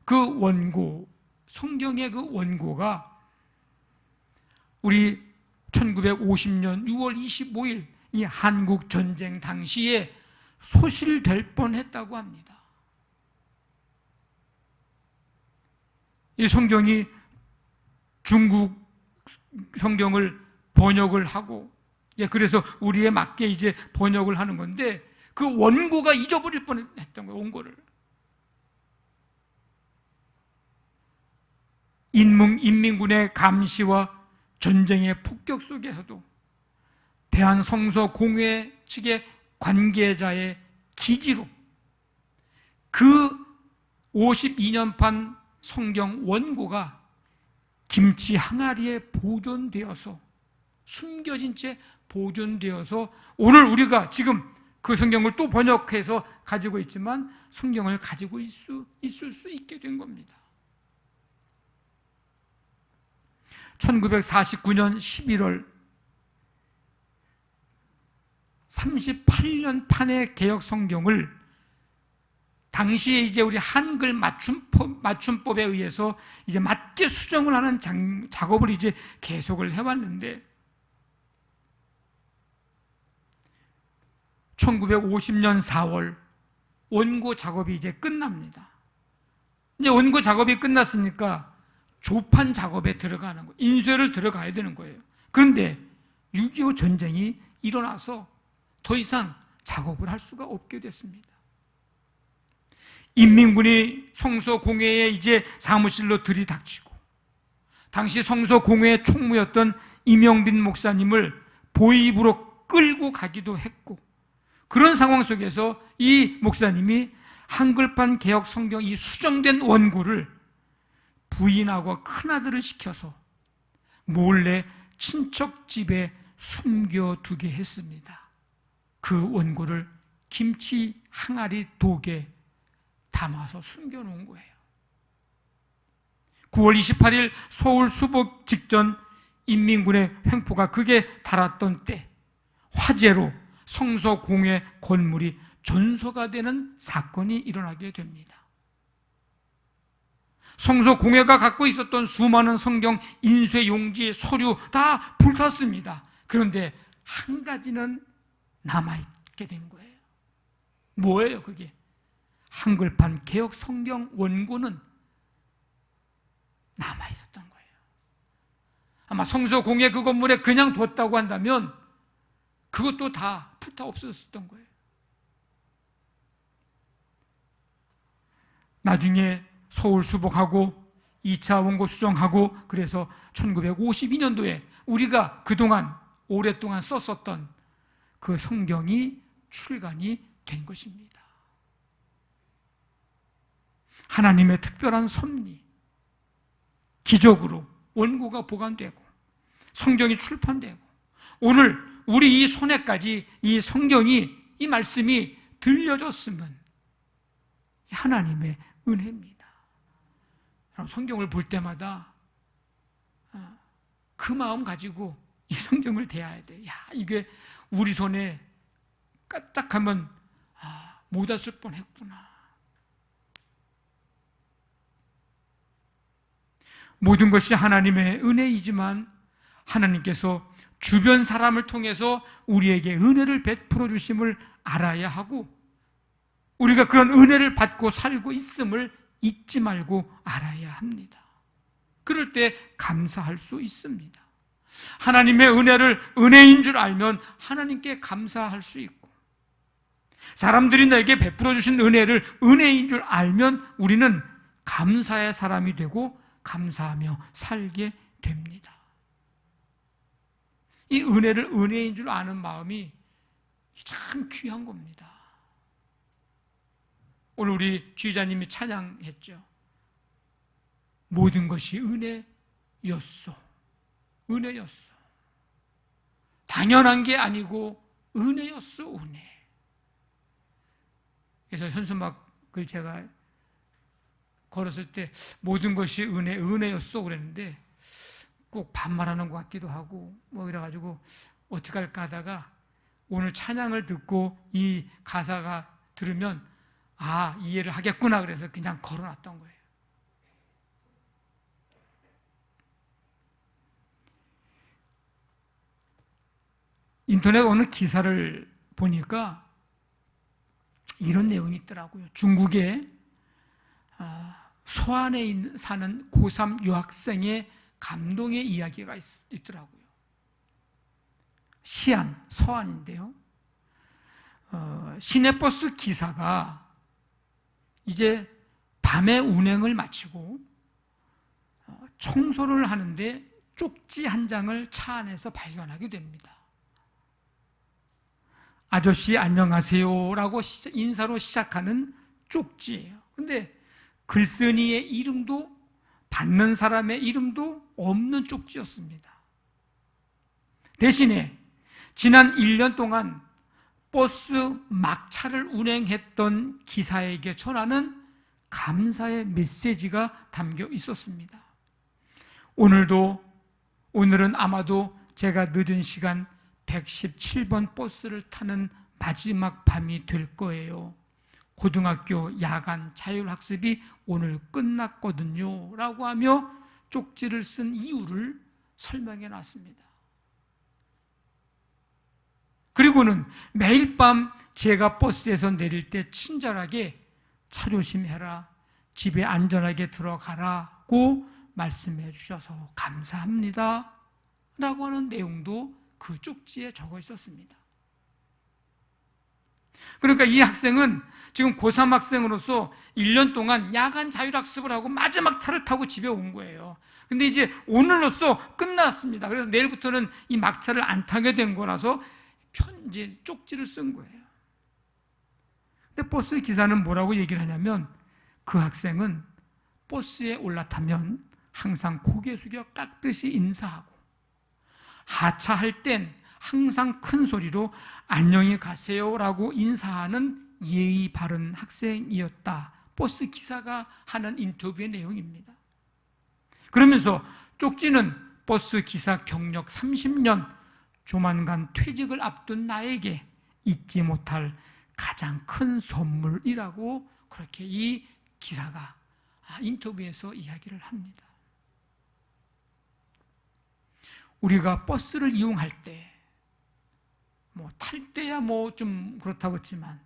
그 원고, 성경의 그 원고가 우리 1950년 6월 25일 이 한국 전쟁 당시에 소실될 뻔했다고 합니다. 이 성경이 중국 성경을 번역을 하고, 그래서 우리에 맞게 이제 번역을 하는 건데, 그 원고가 잊어버릴 뻔했던 거예요. 원고를. 인민군의 감시와 전쟁의 폭격 속에서도 대한성서공회 측의 관계자의 기지로 그 52년판 성경 원고가 김치 항아리에 보존되어서, 숨겨진 채 보존되어서 오늘 우리가 지금 그 성경을 또 번역해서 가지고 있지만 성경을 가지고 있을 수 있게 된 겁니다. 1949년 11월 38년 판의 개역 성경을 당시에 이제 우리 한글 맞춤법에 의해서 이제 맞게 수정을 하는 작업을 이제 계속을 해왔는데, 1950년 4월 원고 작업이 이제 끝납니다. 이제 원고 작업이 끝났으니까 조판 작업에 들어가는 거예요. 인쇄를 들어가야 되는 거예요. 그런데 6.25 전쟁이 일어나서 더 이상 작업을 할 수가 없게 됐습니다. 인민군이 성서공회에 이제 사무실로 들이닥치고, 당시 성서공회의 총무였던 이명빈 목사님을 보위부로 끌고 가기도 했고, 그런 상황 속에서 이 목사님이 한글판 개역 성경 이 수정된 원고를 부인하고 큰아들을 시켜서 몰래 친척 집에 숨겨두게 했습니다. 그 원고를 김치 항아리 독에 담아서 숨겨놓은 거예요. 9월 28일 서울 수복 직전 인민군의 횡포가 극에 달았던 때 화재로 성서공회 건물이 전소가 되는 사건이 일어나게 됩니다. 성서공회가 갖고 있었던 수많은 성경 인쇄 용지, 서류 다 불탔습니다. 그런데 한 가지는 남아있게 된 거예요. 뭐예요 그게? 한글판 개역 성경 원고는 남아있었던 거예요. 아마 성서공회 그 건물에 그냥 뒀다고 한다면 그것도 다 불타 없어졌던 거예요. 나중에 서울 수복하고 2차 원고 수정하고, 그래서 1952년도에 우리가 그동안 오랫동안 썼었던 그 성경이 출간이 된 것입니다. 하나님의 특별한 섭리, 기적으로 원고가 보관되고 성경이 출판되고 오늘 우리 이 손에까지 이 성경이, 이 말씀이 들려졌으면 하나님의 은혜입니다. 성경을 볼 때마다 그 마음 가지고 이 성경을 대해야 돼. 야, 이게 우리 손에 까딱하면 못 왔을 뻔했구나. 모든 것이 하나님의 은혜이지만 하나님께서 주변 사람을 통해서 우리에게 은혜를 베풀어 주심을 알아야 하고, 우리가 그런 은혜를 받고 살고 있음을 잊지 말고 알아야 합니다. 그럴 때 감사할 수 있습니다. 하나님의 은혜를 은혜인 줄 알면 하나님께 감사할 수 있고, 사람들이 너에게 베풀어 주신 은혜를 은혜인 줄 알면 우리는 감사의 사람이 되고 감사하며 살게 됩니다. 이 은혜를 은혜인 줄 아는 마음이 참 귀한 겁니다. 오늘 우리 지휘자님이 찬양했죠. 모든 것이 은혜였소. 은혜였어. 당연한 게 아니고 은혜였어, 은혜. 그래서 현수막을 제가 걸었을 때 모든 것이 은혜였어 그랬는데 꼭 반말하는 것 같기도 하고 뭐 이래가지고 어떻게 할까 하다가 오늘 찬양을 듣고 이 가사가 들으면 이해를 하겠구나 그래서 그냥 걸어놨던 거예요. 인터넷 어느 기사를 보니까 이런 내용이 있더라고요. 중국의 서안에 사는 고3 유학생의 감동의 이야기가 있더라고요. 시안, 서안인데요. 시내버스 기사가 이제 밤에 운행을 마치고 청소를 하는데 쪽지 한 장을 차 안에서 발견하게 됩니다. 아저씨 안녕하세요 라고 인사로 시작하는 쪽지예요. 근데 글쓴이의 이름도 받는 사람의 이름도 없는 쪽지였습니다. 대신에 지난 1년 동안 버스 막차를 운행했던 기사에게 전하는 감사의 메시지가 담겨 있었습니다. 오늘은 아마도 제가 늦은 시간 117번 버스를 타는 마지막 밤이 될 거예요. 고등학교 야간 자율학습이 오늘 끝났거든요 라고 하며 쪽지를 쓴 이유를 설명해 놨습니다. 그리고는 매일 밤 제가 버스에서 내릴 때 친절하게 차 조심해라, 집에 안전하게 들어가라고 말씀해 주셔서 감사합니다 라고 하는 내용도 그 쪽지에 적어 있었습니다. 그러니까 이 학생은 지금 고3 학생으로서 1년 동안 야간 자율학습을 하고 마지막 차를 타고 집에 온 거예요. 근데 이제 오늘로써 끝났습니다. 그래서 내일부터는 이 막차를 안 타게 된 거라서 이제 쪽지를 쓴 거예요. 근데 버스 기사는 뭐라고 얘기를 하냐면 그 학생은 버스에 올라타면 항상 고개 숙여 깍듯이 인사하고 하차할 땐 항상 큰 소리로 안녕히 가세요라고 인사하는 예의 바른 학생이었다. 버스 기사가 하는 인터뷰의 내용입니다. 그러면서 쪽지는 버스 기사 경력 30년, 조만간 퇴직을 앞둔 나에게 잊지 못할 가장 큰 선물이라고 그렇게 이 기사가 인터뷰에서 이야기를 합니다. 우리가 버스를 이용할 때 탈 때야 좀 그렇다고 했지만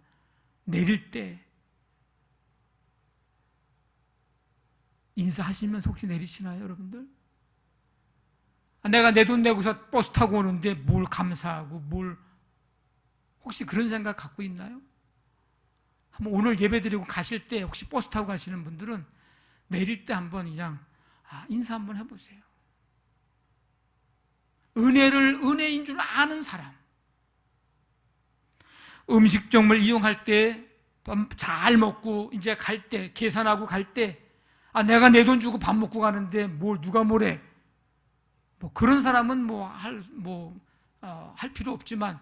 내릴 때 인사하시면서 혹시 내리시나요, 여러분들? 내가 내 돈 내고서 버스 타고 오는데 뭘 감사하고 혹시 그런 생각 갖고 있나요? 한번 오늘 예배드리고 가실 때 혹시 버스 타고 가시는 분들은 내릴 때 한번 그냥 인사 한번 해보세요. 은혜를 은혜인 줄 아는 사람, 음식점을 이용할 때 잘 먹고 이제 갈 때 계산하고 갈 때 내가 내 돈 주고 밥 먹고 가는데 누가 뭐래 그런 사람은 할 필요 없지만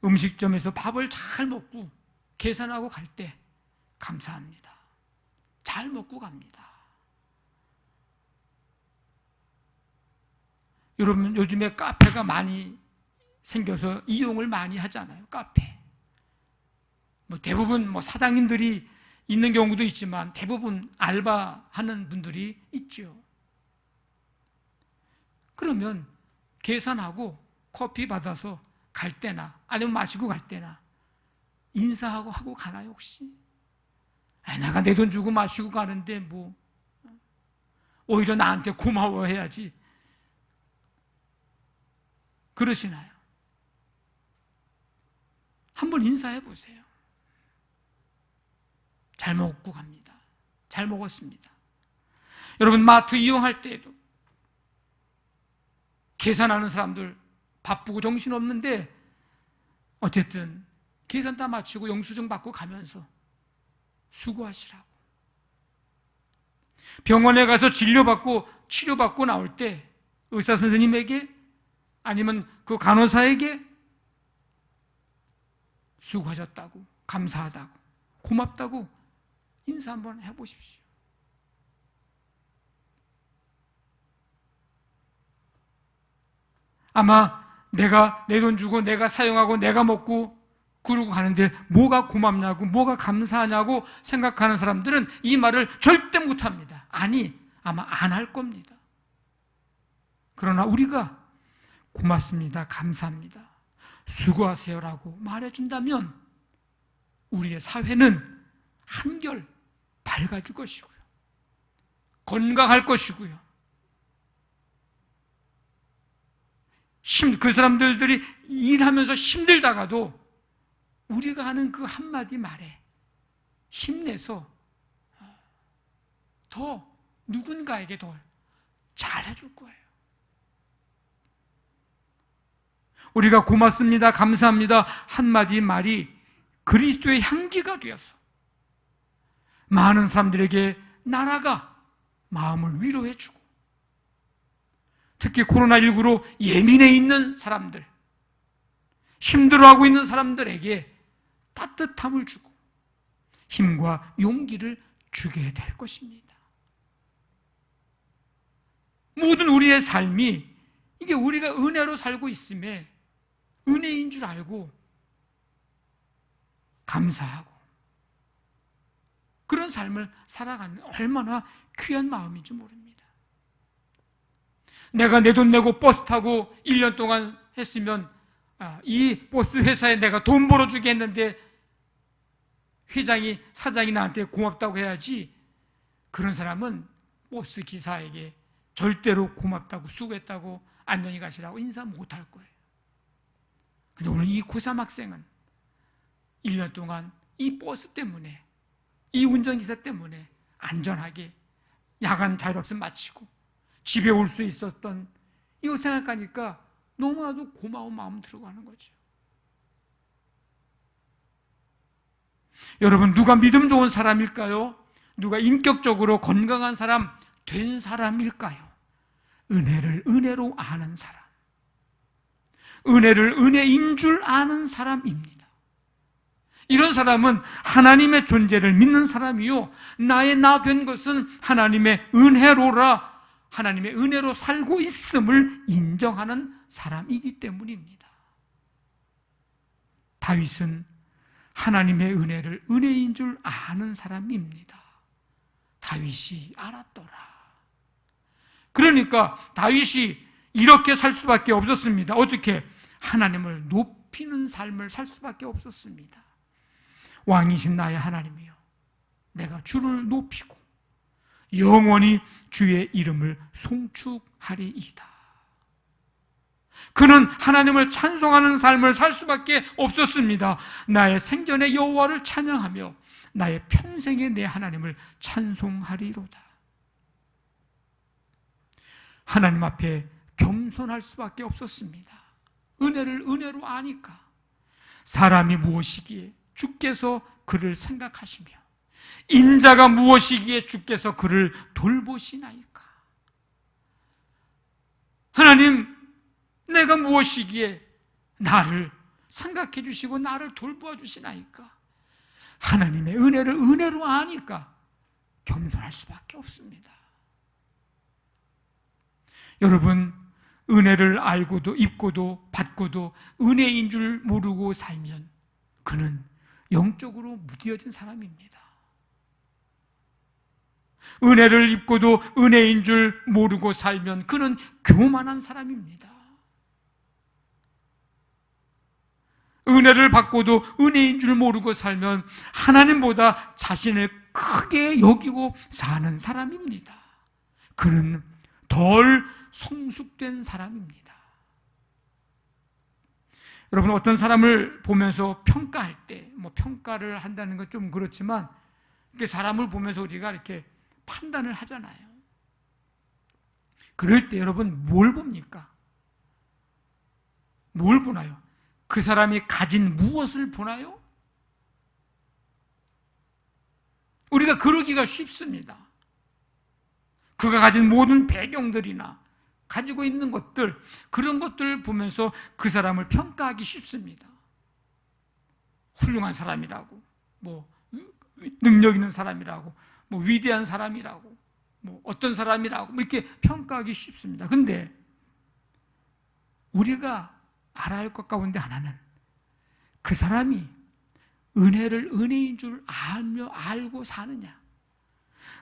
음식점에서 밥을 잘 먹고 계산하고 갈 때 감사합니다. 잘 먹고 갑니다. 여러분 요즘에 카페가 많이 생겨서 이용을 많이 하잖아요. 카페. 대부분 사장님들이 있는 경우도 있지만 대부분 알바하는 분들이 있죠. 그러면 계산하고 커피 받아서 갈 때나 아니면 마시고 갈 때나 인사하고 하고 가나요 혹시? 내가 내 돈 주고 마시고 가는데 오히려 나한테 고마워해야지 그러시나요? 한번 인사해 보세요. 잘 먹고 갑니다. 잘 먹었습니다. 여러분, 마트 이용할 때에도 계산하는 사람들 바쁘고 정신없는데 어쨌든 계산 다 마치고 영수증 받고 가면서 수고하시라고. 병원에 가서 진료받고 치료받고 나올 때 의사 선생님에게 아니면 그 간호사에게 수고하셨다고, 감사하다고, 고맙다고 인사 한번 해보십시오. 아마 내가 내 돈 주고 내가 사용하고 내가 먹고 그러고 가는데 뭐가 고맙냐고 뭐가 감사하냐고 생각하는 사람들은 이 말을 절대 못합니다. 아니, 아마 안 할 겁니다. 그러나 우리가 고맙습니다, 감사합니다, 수고하세요라고 말해준다면 우리의 사회는 한결 밝아질 것이고요, 건강할 것이고요, 그 사람들이 일하면서 힘들다가도 우리가 하는 그 한마디 말에 힘내서 더 누군가에게 더 잘해줄 거예요. 우리가 고맙습니다, 감사합니다 한마디 말이 그리스도의 향기가 되어서 많은 사람들에게 나라가 마음을 위로해주고, 특히 코로나19로 예민해 있는 사람들, 힘들어하고 있는 사람들에게 따뜻함을 주고 힘과 용기를 주게 될 것입니다. 모든 우리의 삶이 이게 우리가 은혜로 살고 있음에 은혜인 줄 알고 감사하고 그런 삶을 살아가는 얼마나 귀한 마음인지 모릅니다. 내가 내 돈 내고 버스 타고 1년 동안 했으면 이 버스 회사에 내가 돈 벌어주게 했는데 사장이 나한테 고맙다고 해야지, 그런 사람은 버스 기사에게 절대로 고맙다고 수고했다고 안녕히 가시라고 인사 못할 거예요. 근데 오늘 이 고3 학생은 1년 동안 이 버스 때문에, 이 운전기사 때문에 안전하게 야간 자율학습 마치고 집에 올 수 있었던 이거 생각하니까 너무나도 고마운 마음 들어가는 거죠. 여러분, 누가 믿음 좋은 사람일까요? 누가 인격적으로 건강한 사람, 된 사람일까요? 은혜를 은혜로 아는 사람, 은혜를 은혜인 줄 아는 사람입니다. 이런 사람은 하나님의 존재를 믿는 사람이요, 나의 나 된 것은 하나님의 은혜로라, 하나님의 은혜로 살고 있음을 인정하는 사람이기 때문입니다. 다윗은 하나님의 은혜를 은혜인 줄 아는 사람입니다. 다윗이 알았더라. 그러니까 다윗이 이렇게 살 수밖에 없었습니다. 어떻게? 하나님을 높이는 삶을 살 수밖에 없었습니다. 왕이신 나의 하나님이여, 내가 주를 높이고 영원히 주의 이름을 송축하리이다. 그는 하나님을 찬송하는 삶을 살 수밖에 없었습니다. 나의 생전의 여호와를 찬양하며 나의 평생에 내 하나님을 찬송하리로다. 하나님 앞에 겸손할 수밖에 없었습니다. 은혜를 은혜로 아니까. 사람이 무엇이기에 주께서 그를 생각하시며 인자가 무엇이기에 주께서 그를 돌보시나이까. 하나님, 내가 무엇이기에 나를 생각해 주시고 나를 돌보아 주시나이까. 하나님의 은혜를 은혜로 아니까 겸손할 수밖에 없습니다. 여러분, 은혜를 알고도 입고도 받고도 은혜인 줄 모르고 살면 그는 영적으로 무뎌진 사람입니다. 은혜를 입고도 은혜인 줄 모르고 살면 그는 교만한 사람입니다. 은혜를 받고도 은혜인 줄 모르고 살면 하나님보다 자신을 크게 여기고 사는 사람입니다. 그는 덜 성숙된 사람입니다. 여러분, 어떤 사람을 보면서 평가할 때, 평가를 한다는 건 좀 그렇지만 이렇게 사람을 보면서 우리가 이렇게 판단을 하잖아요. 그럴 때 여러분 뭘 봅니까? 뭘 보나요? 그 사람이 가진 무엇을 보나요? 우리가 그러기가 쉽습니다. 그가 가진 모든 배경들이나 가지고 있는 것들, 그런 것들을 보면서 그 사람을 평가하기 쉽습니다. 훌륭한 사람이라고, 능력 있는 사람이라고, 위대한 사람이라고, 어떤 사람이라고 이렇게 평가하기 쉽습니다. 근데 우리가 알아야 할 것 가운데 하나는 그 사람이 은혜를 은혜인 줄 알고 사느냐,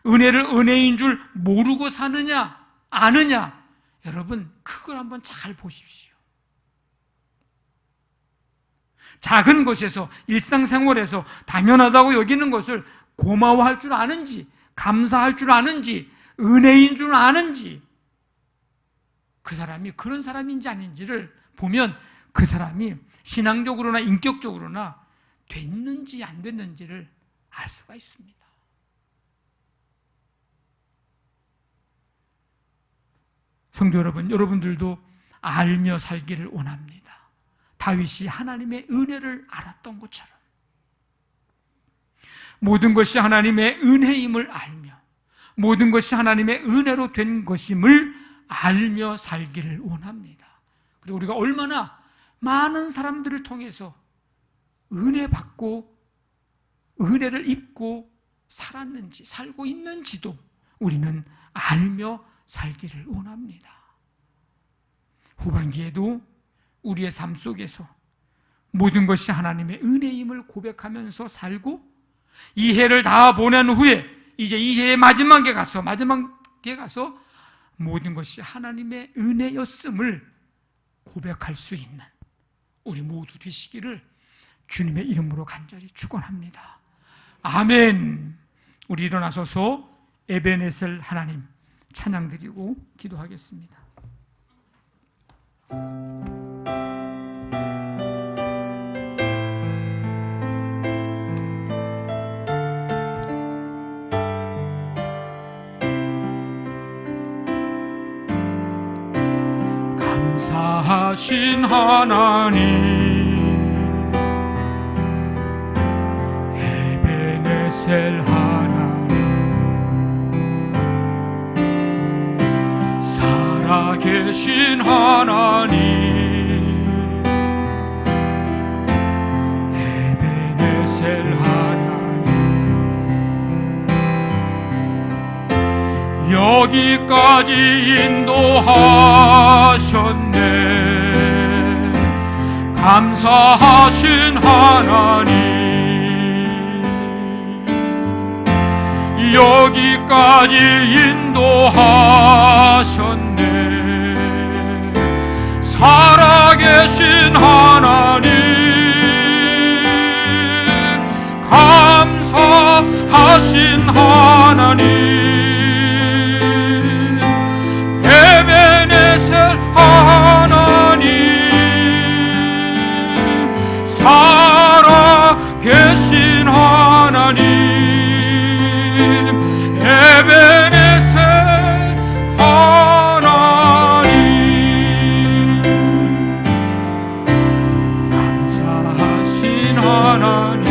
은혜를 은혜인 줄 모르고 사느냐, 아느냐, 여러분 그걸 한번 잘 보십시오. 작은 것에서, 일상생활에서 당연하다고 여기는 것을 고마워할 줄 아는지, 감사할 줄 아는지, 은혜인 줄 아는지, 그 사람이 그런 사람인지 아닌지를 보면 그 사람이 신앙적으로나 인격적으로나 됐는지 안 됐는지를 알 수가 있습니다. 성도 여러분, 여러분들도 알며 살기를 원합니다. 다윗이 하나님의 은혜를 알았던 것처럼 모든 것이 하나님의 은혜임을 알며 모든 것이 하나님의 은혜로 된 것임을 알며 살기를 원합니다. 그리고 우리가 얼마나 많은 사람들을 통해서 은혜 받고 은혜를 입고 살았는지, 살고 있는지도 우리는 알며 살기를 원합니다. 후반기에도 우리의 삶 속에서 모든 것이 하나님의 은혜임을 고백하면서 살고 이 해를 다 보낸 후에 이제 이 해의 마지막에 가서 모든 것이 하나님의 은혜였음을 고백할 수 있는 우리 모두 되시기를 주님의 이름으로 간절히 축원합니다. 아멘. 우리 일어나서서 에베네셀 하나님 찬양드리고 기도하겠습니다. 감사하신 하나님, 에베네셀 하나님, 살아계신 하나님, 에베네셀 하나님, 여기까지 인도하셨네. 감사하신 하나님, 여기까지 인도하셨네. 살아계신 하나님, 감사하신 하나님, 에베네셀 하나님, 살아계신 하나님, 에베네셀 하나님, 감사하신 하나님,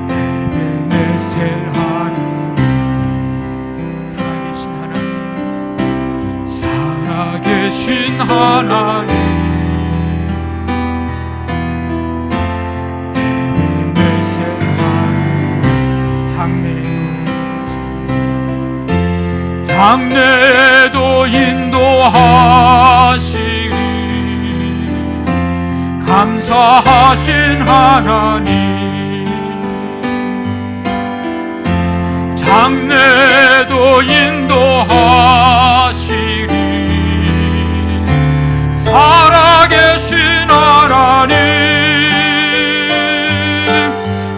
에베네셀 하나님, 살아계신 하나님, 장래에도 인도하시리. 감사하신 하나님, 장래에도 인도하시리. 살아계신 하나님,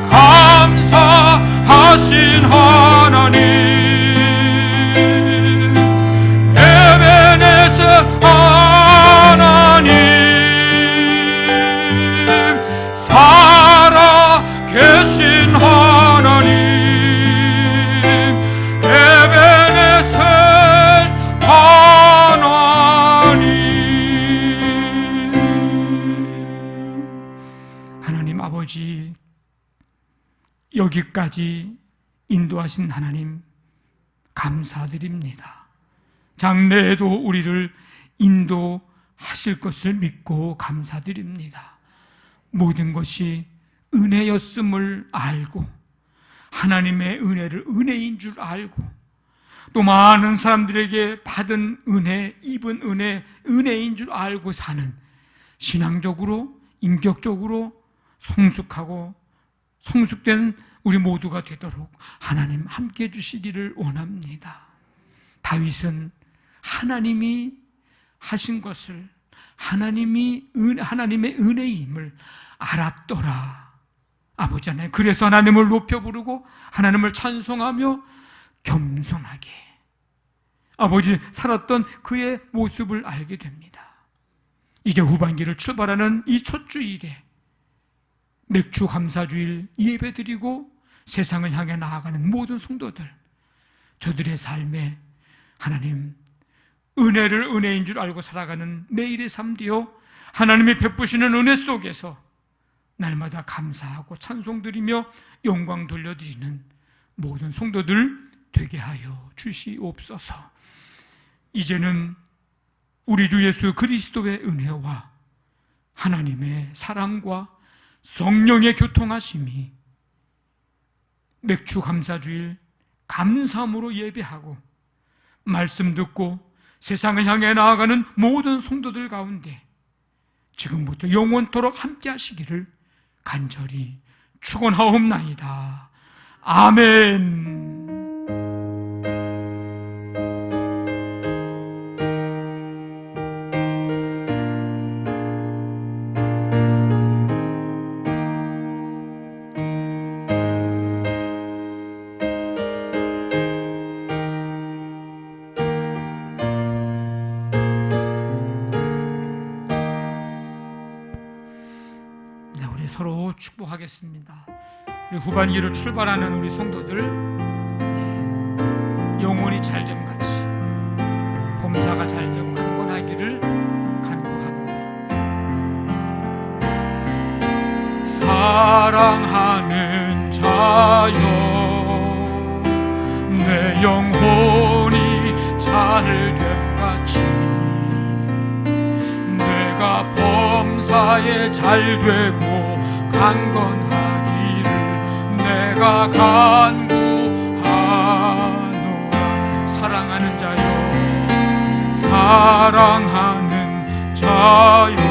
감사하신 하나님, 하나님, 살아계신 여기까지 인도하신 하나님 감사드립니다. 장래에도 우리를 인도하실 것을 믿고 감사드립니다. 모든 것이 은혜였음을 알고 하나님의 은혜를 은혜인 줄 알고 또 많은 사람들에게 받은 은혜, 입은 은혜, 은혜인 줄 알고 사는 신앙적으로, 인격적으로 성숙하고 성숙된 우리 모두가 되도록 하나님 함께 해주시기를 원합니다. 다윗은 하나님이 하신 것을 하나님의 은혜임을 알았더라. 아버지 하나님, 그래서 하나님을 높여 부르고 하나님을 찬송하며 겸손하게 아버지 살았던 그의 모습을 알게 됩니다. 이제 후반기를 출발하는 이 첫 주일에 맥주 감사주일 예배드리고 세상을 향해 나아가는 모든 성도들, 저들의 삶에 하나님 은혜를 은혜인 줄 알고 살아가는 매일의 삶 되어 하나님이 베푸시는 은혜 속에서 날마다 감사하고 찬송드리며 영광 돌려드리는 모든 성도들 되게 하여 주시옵소서. 이제는 우리 주 예수 그리스도의 은혜와 하나님의 사랑과 성령의 교통하심이 맥주 감사주일 감사함으로 예배하고 말씀 듣고 세상을 향해 나아가는 모든 성도들 가운데 지금부터 영원토록 함께 하시기를 간절히 축원하옵나이다. 아멘. 서로 축복하겠습니다. 우리 후반기를 출발하는 우리 성도들 영혼이 잘됨 같이 범사가 잘되고 강건하기를 간구합니다. 사랑하는 자여, 내 영혼이 잘됨 같이 내가 범사에 잘되고 강건하기를 내가 간구하노라. 사랑하는 자여, 사랑하는 자여,